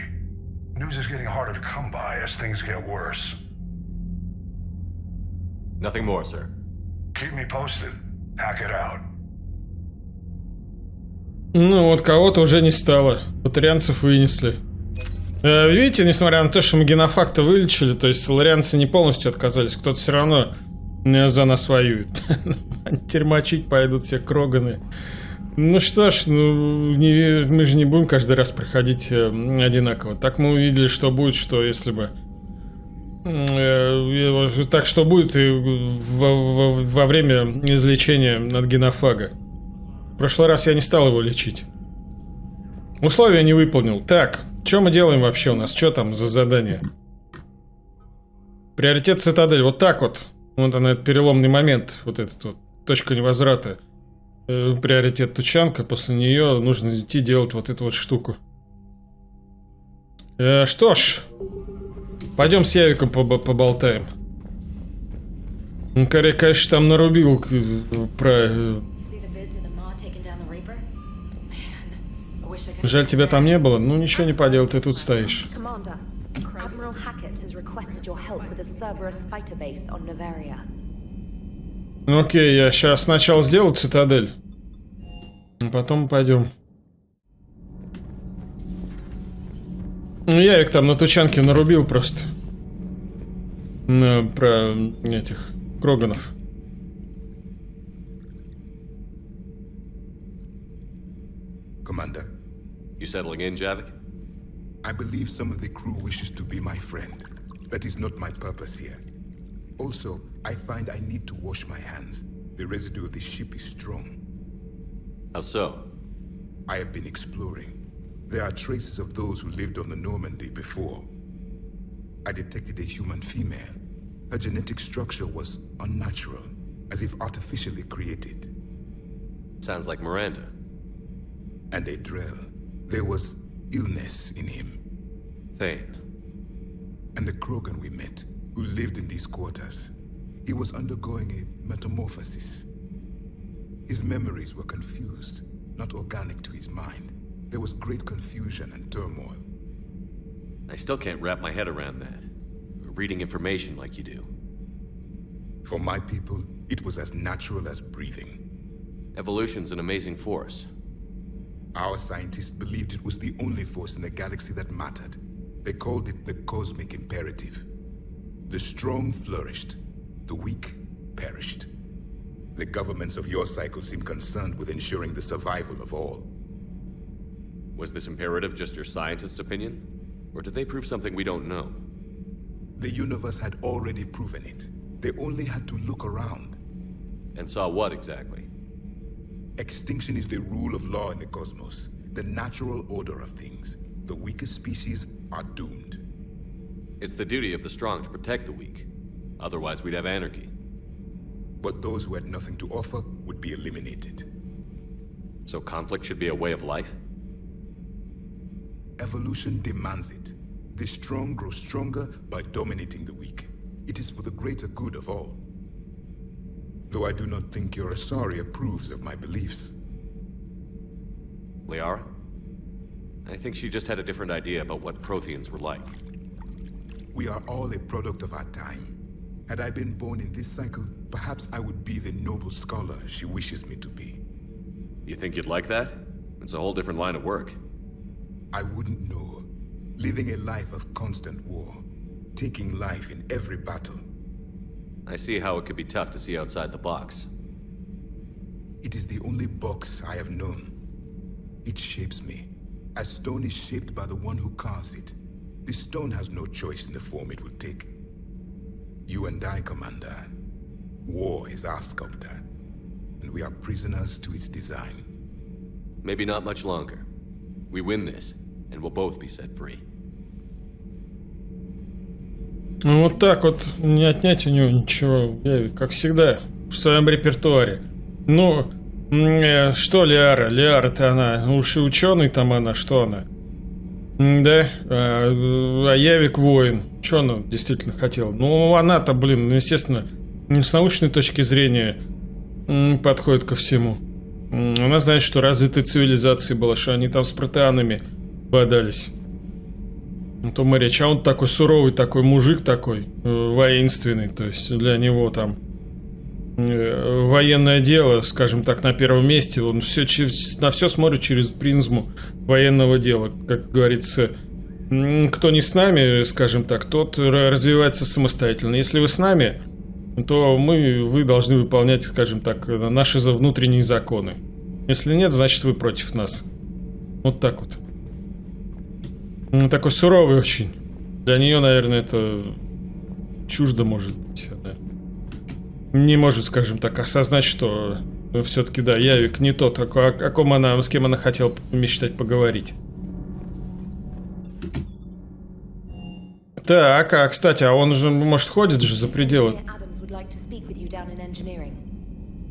News is getting harder to come by as things get worse. Nothing more, sir. Keep me posted. Hack it out. Ну вот, кого-то уже не стало. Батарианцев вынесли. Видите, несмотря на то, что мы генофаг-то вылечили, то есть соларианцы не полностью отказались, кто-то все равно за нас воюет. Они теперь мочить пойдут все кроганы. Ну что ж, мы же не будем каждый раз проходить одинаково. Так мы увидели, что будет, что если бы... Так что будет и во время излечения от генофага. В прошлый раз я не стал его лечить. Условия не выполнил. Так, что мы делаем вообще у нас? Что там за задание? Приоритет цитадель. Вот так вот. Вот она, этот переломный момент. Вот этот вот. Точка невозврата. Приоритет Тучанка. После нее нужно идти делать вот эту вот штуку. Что ж. Пойдем с Явиком поболтаем. Карри, конечно, там нарубил про... Жаль, тебя там не было. Ну, ничего не поделал, ты тут стоишь. Окей, я сейчас сначала сделаю цитадель. А потом пойдем. Ну, Ярик там на Тучанке нарубил просто. Про этих Кроганов. Commander. You settling in, Javik? I believe some of the crew wishes to be my friend. That is not my purpose here. Also, I find I need to wash my hands. The residue of the ship is strong. How so? I have been exploring. There are traces of those who lived on the Normandy before. I detected a human female. Her genetic structure was unnatural, as if artificially created. Sounds like Miranda. And a Drell. There was illness in him. Thane. And the Krogan we met, who lived in these quarters. He was undergoing a metamorphosis. His memories were confused, not organic to his mind. There was great confusion and turmoil. I still can't wrap my head around that. Reading information like you do. For my people, it was as natural as breathing. Evolution's an amazing force. Our scientists believed it was the only force in the galaxy that mattered. They called it the cosmic imperative. The strong flourished, the weak perished. The governments of your cycle seem concerned with ensuring the survival of all. Was this imperative just your scientist's opinion? Or did they prove something we don't know? The universe had already proven it. They only had to look around. And saw what exactly? Extinction is the rule of law in the cosmos, the natural order of things. The weakest species are doomed. It's the duty of the strong to protect the weak. Otherwise, we'd have anarchy. But those who had nothing to offer would be eliminated. So conflict should be a way of life? Evolution demands it. The strong grow stronger by dominating the weak. It is for the greater good of all. Though I do not think your Asari approves of my beliefs. Liara? I think she just had a different idea about what Protheans were like. We are all a product of our time. Had I been born in this cycle, perhaps I would be the noble scholar she wishes me to be. You think you'd like that? It's a whole different line of work. I wouldn't know. Living a life of constant war. Taking life in every battle. I see how it could be tough to see outside the box. It is the only box I have known. It shapes me. As stone is shaped by the one who carves it. The stone has no choice in the form it will take. You and I, Commander. War is our sculptor. And we are prisoners to its design. Maybe not much longer. We win this, and we'll both be set free. Ну вот так вот, не отнять у него ничего, как всегда, в своем репертуаре. Ну, что Лиара? Лиара-то она, ученый там она, что она? Да, а Явик воин. Что она действительно хотела? Ну, она-то, блин, естественно, с научной точки зрения подходит ко всему. Она знает, что развитой цивилизации была, что они там с протеанами бодались. Ну, то мы речь, а он такой суровый, такой мужик такой, воинственный, то есть для него там военное дело, скажем так, на первом месте, он на все смотрит через призму военного дела, как говорится, кто не с нами, скажем так, тот развивается самостоятельно, если вы с нами, то вы должны выполнять, скажем так, наши внутренние законы. Если нет, значит вы против нас. Вот так вот. Он такой суровый очень. Для нее, наверное, это чуждо может быть. Она не может, скажем так, осознать, что все-таки, да, Явик не тот, о ком она, с кем она хотела мечтать поговорить. Так, а, кстати, а он же, может, ходит же за пределы.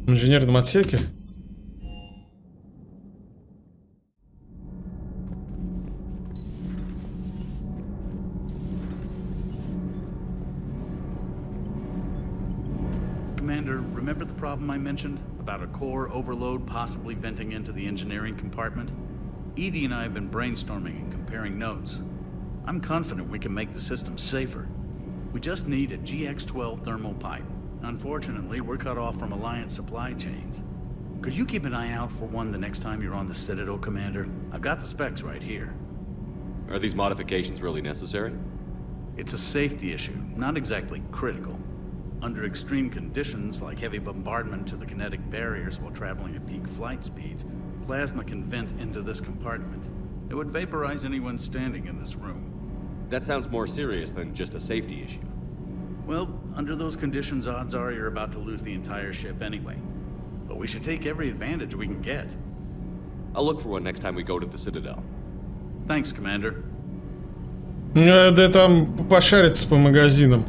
В инженерном отсеке? Commander, remember the problem I mentioned? About a core overload possibly venting into the engineering compartment? Edie and I have been brainstorming and comparing notes. I'm confident we can make the system safer. We just need a GX-12 thermal pipe. Unfortunately, we're cut off from Alliance supply chains. Could you keep an eye out for one the next time you're on the Citadel, Commander? I've got the specs right here. Are these modifications really necessary? It's a safety issue, not exactly critical. Under extreme conditions, like heavy bombardment to the kinetic barriers while traveling at peak flight speeds, plasma can vent into this compartment. It would vaporize anyone standing in this room. That sounds more serious than just a safety issue. Well, under those conditions, odds are you're about to lose the entire ship anyway. But we should take every advantage we can get. I'll look for one next time we go to the Citadel. Thanks, Commander. Да там пошариться по магазинам.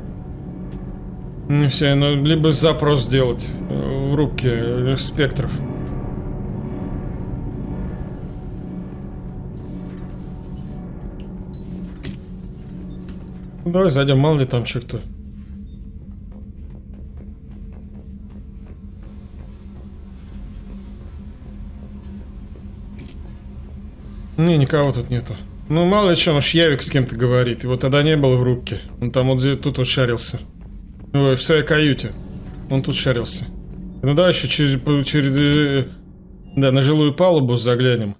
Все, ну, либо запрос сделать в рубке спектров. Ну, давай зайдем, мало ли там что кто. Не, никого тут нету. Ну, мало ли что, может, Явик с кем-то говорит. Его тогда не было в рубке. Он там вот тут вот шарился. Ой, в своей каюте. Он тут шарился. Ну, давай еще через да, на жилую палубу заглянем.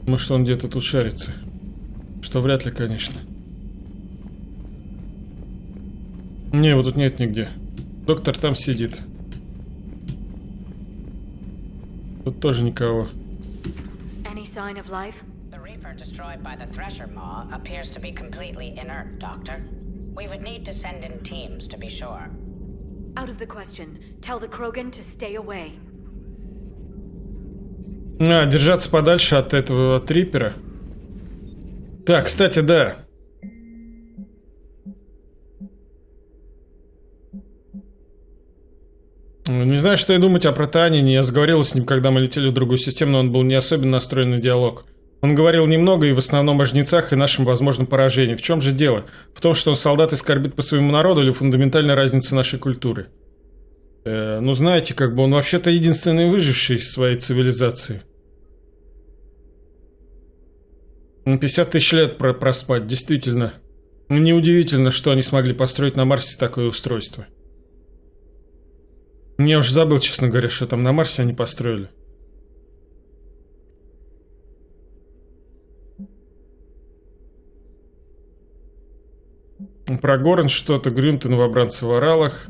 Может, он где-то тут шарится. Что вряд ли, конечно. Не, вот тут нет нигде. Доктор там сидит. Тут тоже никого. The Reaper destroyed by the Thresher Maw appears to be completely inert, Doctor. We would need to send in teams to be sure. Out of the question. Tell the Krogan to stay away. Держаться подальше от этого, от Рипера. Так, кстати, да. Не знаю, что и думать о Протанине. Я сговорил с ним, когда мы летели в другую систему, но он был не особенно настроен на диалог. Он говорил немного и в основном о Жнецах и нашем возможном поражении. В чем же дело? В том, что он солдат и скорбит по своему народу, или фундаментальная разница нашей культуры? Ну, знаете, как бы он вообще-то единственный выживший из своей цивилизации. 50 тысяч лет проспать, действительно. Неудивительно, что они смогли построить на Марсе такое устройство. Я уже забыл, честно говоря, что там на Марсе они построили. Про Горн что-то, Грюнт и новобранцы в Оралах.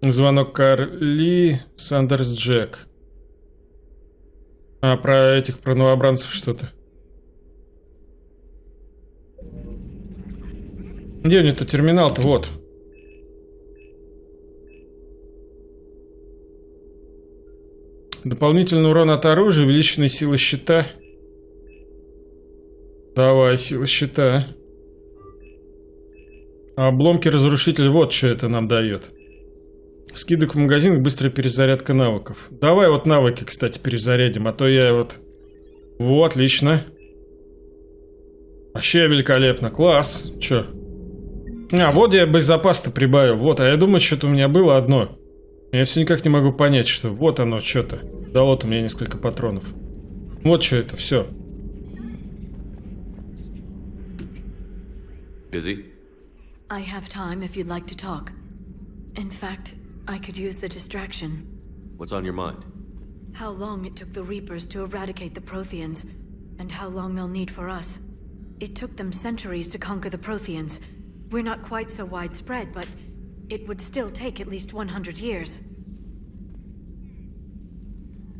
Звонок Карли, Сандерс Джек. А, про новобранцев что-то. Где у них-то терминал-то? Вот. Дополнительный урон от оружия, увеличенные силы щита. Давай, сила щита. Обломки разрушителя, вот что это нам дает. Скидок в магазинах, быстрая перезарядка навыков. Давай вот навыки, кстати, перезарядим, а то я вот... Вот, отлично. Вообще великолепно, класс. Чё? А, вот я боезапас-то прибавил. Вот, а я думаю, что-то у меня было одно. Я все никак не могу понять, что вот оно, что-то. Дало-то мне несколько патронов. Вот что это, все. Busy? I have time if you'd like to talk. In fact, I could use the distraction. What's on your mind? How long it took the Reapers to eradicate the Protheans, and how long they'll need for us. It took them centuries to conquer the Protheans. We're not quite so widespread, but it would still take at least 100 years.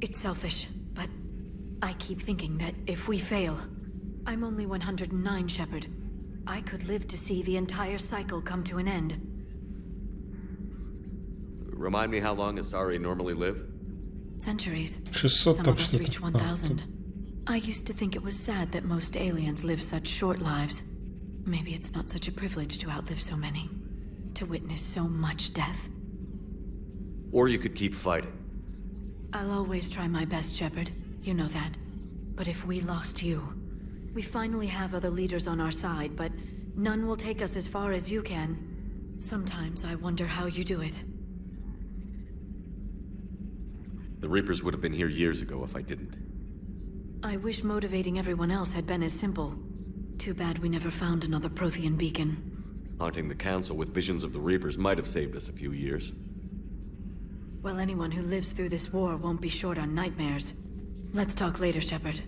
It's selfish, but I keep thinking that if we fail, I'm only 109, Shepard. I could live to see the entire cycle come to an end. Remind me how long Asari normally live? Centuries. 600 Some там of us что-то. reach 1,000. I used to think it was sad that most aliens live such short lives. Maybe it's not such a privilege to outlive so many. To witness so much death. Or you could keep fighting. I'll always try my best, Shepard. You know that. But if we lost you, we finally have other leaders on our side, but none will take us as far as you can. Sometimes I wonder how you do it. The Reapers would have been here years ago if I didn't. I wish motivating everyone else had been as simple. Too bad we never found another Prothean beacon. Haunting the Council with visions of the Reapers might have saved us a few years. Well, anyone who lives through this war won't be short on nightmares. Let's talk later, Shepard.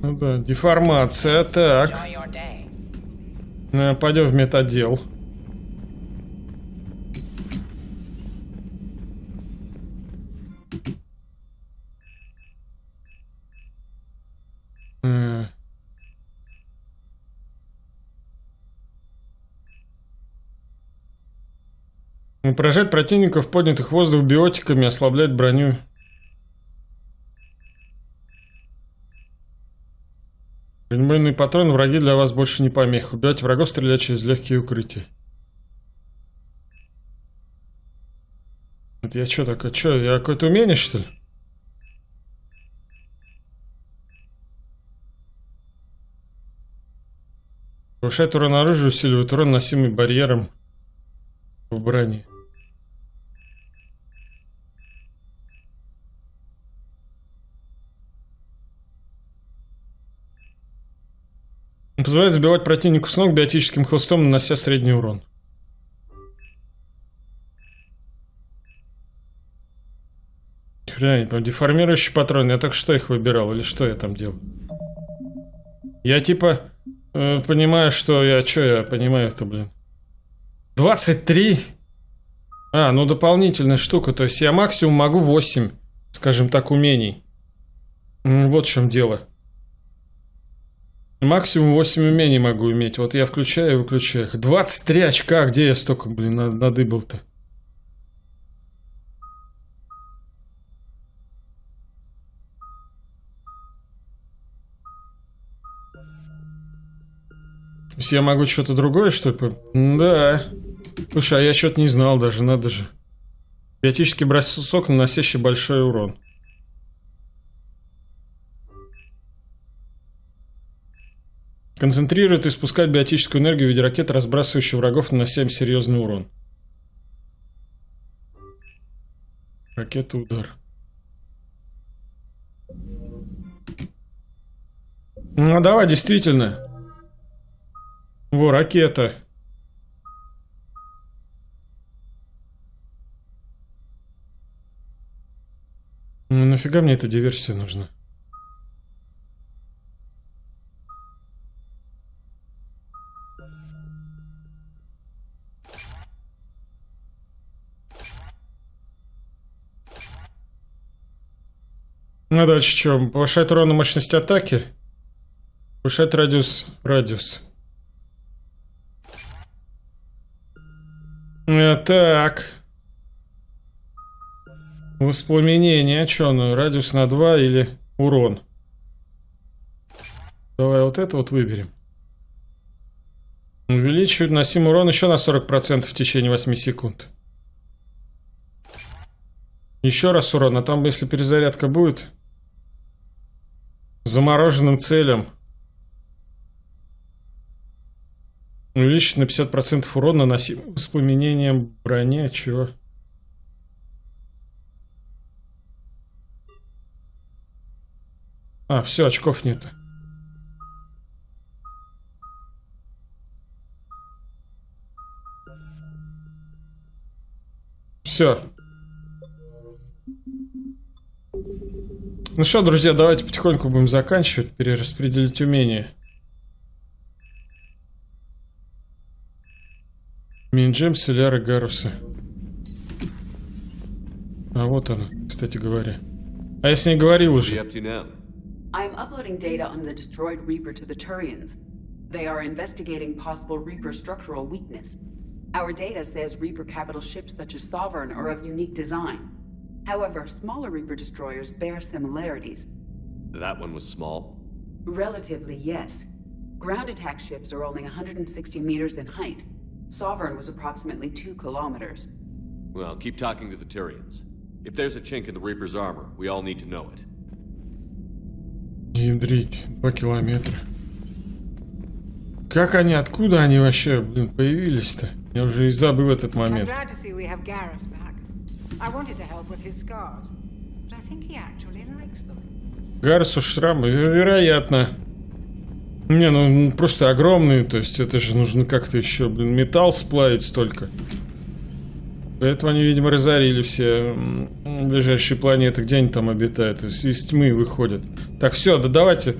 Ну да, деформация, так. Пойдем в медотдел. Поражать противников, поднятых в воздух биотиками, ослабляет броню. Бронебойные патроны, враги для вас больше не помеха. Убивать врагов, стрелять через легкие укрытия. Это я что такое? Что, я какое-то умение, что ли? Повышает урон оружия, усиливает урон, носимый барьером в броне. Позволяет забивать противников с ног биотическим хлыстом, нанося средний урон. Хрень, деформирующие патроны. Я так что их выбирал? Или что я там делал? Я типа понимаю, что я... Что я понимаю это, блин? 23? А, ну дополнительная штука. То есть я максимум могу 8, скажем так, умений. Вот в чем дело. Максимум 8 умений могу иметь. Вот я включаю и выключаю их. 23 очка. Где я столько, блин, надыбал-то? То есть я могу что-то другое, что ли? Да. Слушай, а я что-то не знал даже, надо же. Биотический бросок, наносящий большой урон. Концентрирует и спускает биотическую энергию в виде ракеты, разбрасывающей врагов, нанося им серьезный урон. Ракета удар. Ну давай, действительно. Во, ракета. Ну нафига мне эта диверсия нужна? Ну дальше что? Повышает урон и мощность атаки. Повышает радиус. Так. Воспламенение. Что оно? Радиус на 2 или урон? Давай вот это вот выберем. Увеличивает носимый урон еще на 40% в течение 8 секунд. Еще раз урон. А там, если перезарядка будет... Замороженным целям. Увеличить на 50% урон, наносимый воспламенением брони. Чего? А, все, очков нет. Все. Ну что, друзья, давайте потихоньку будем заканчивать, перераспределить умения. Минджем, Селяра, Гаруса. А вот она, кстати говоря. А я с ней говорил уже. I am uploading data on the destroyed Reaper to the Turians. They are investigating possible Reaper structural weakness. Our data says Reaper capital ships such as Sovereign are of unique design. However, smaller Reaper destroyers bear similarities. That one was small? Relatively, yes. Ground attack ships are only 160 meters in height. Sovereign was approximately 2 kilometers. Well, keep talking to the Turians. If there's a chink in the Reaper's armor, we all need to know it. Ядрить, 2 километра. Как они, откуда они вообще, блин, появились-то? Я уже и забыл этот момент. Гаррису шрамы, вероятно. Не, ну просто огромные, то есть это же нужно как-то еще, блин, металл сплавить столько. Поэтому они, видимо, разорили все ближайшие планеты, где они там обитают, то есть из тьмы выходят. Так, все, да давайте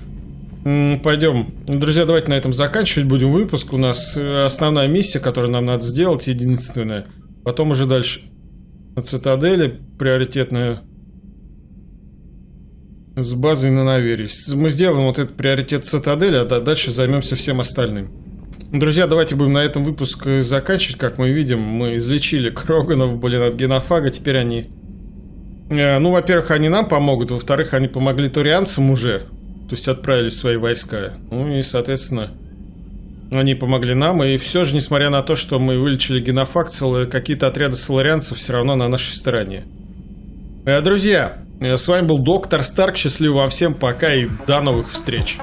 пойдем. Друзья, давайте на этом заканчивать будем выпуск. У нас основная миссия, которую нам надо сделать, единственная. Потом уже дальше на цитадели, приоритетная с базой на наверье. Мы сделаем вот этот приоритет цитадели, а дальше займемся всем остальным. Друзья, давайте будем на этом выпуск заканчивать. Как мы видим, мы излечили Кроганов, блин, от генофага. Теперь они... Ну, во-первых, они нам помогут. Во-вторых, они помогли турианцам уже. То есть отправили свои войска. Ну и, соответственно, они помогли нам. И все же, несмотря на то, что мы вылечили генофаг, какие-то отряды соларианцев все равно на нашей стороне. Друзья, с вами был Доктор Старк. Счастливо вам всем, пока и до новых встреч.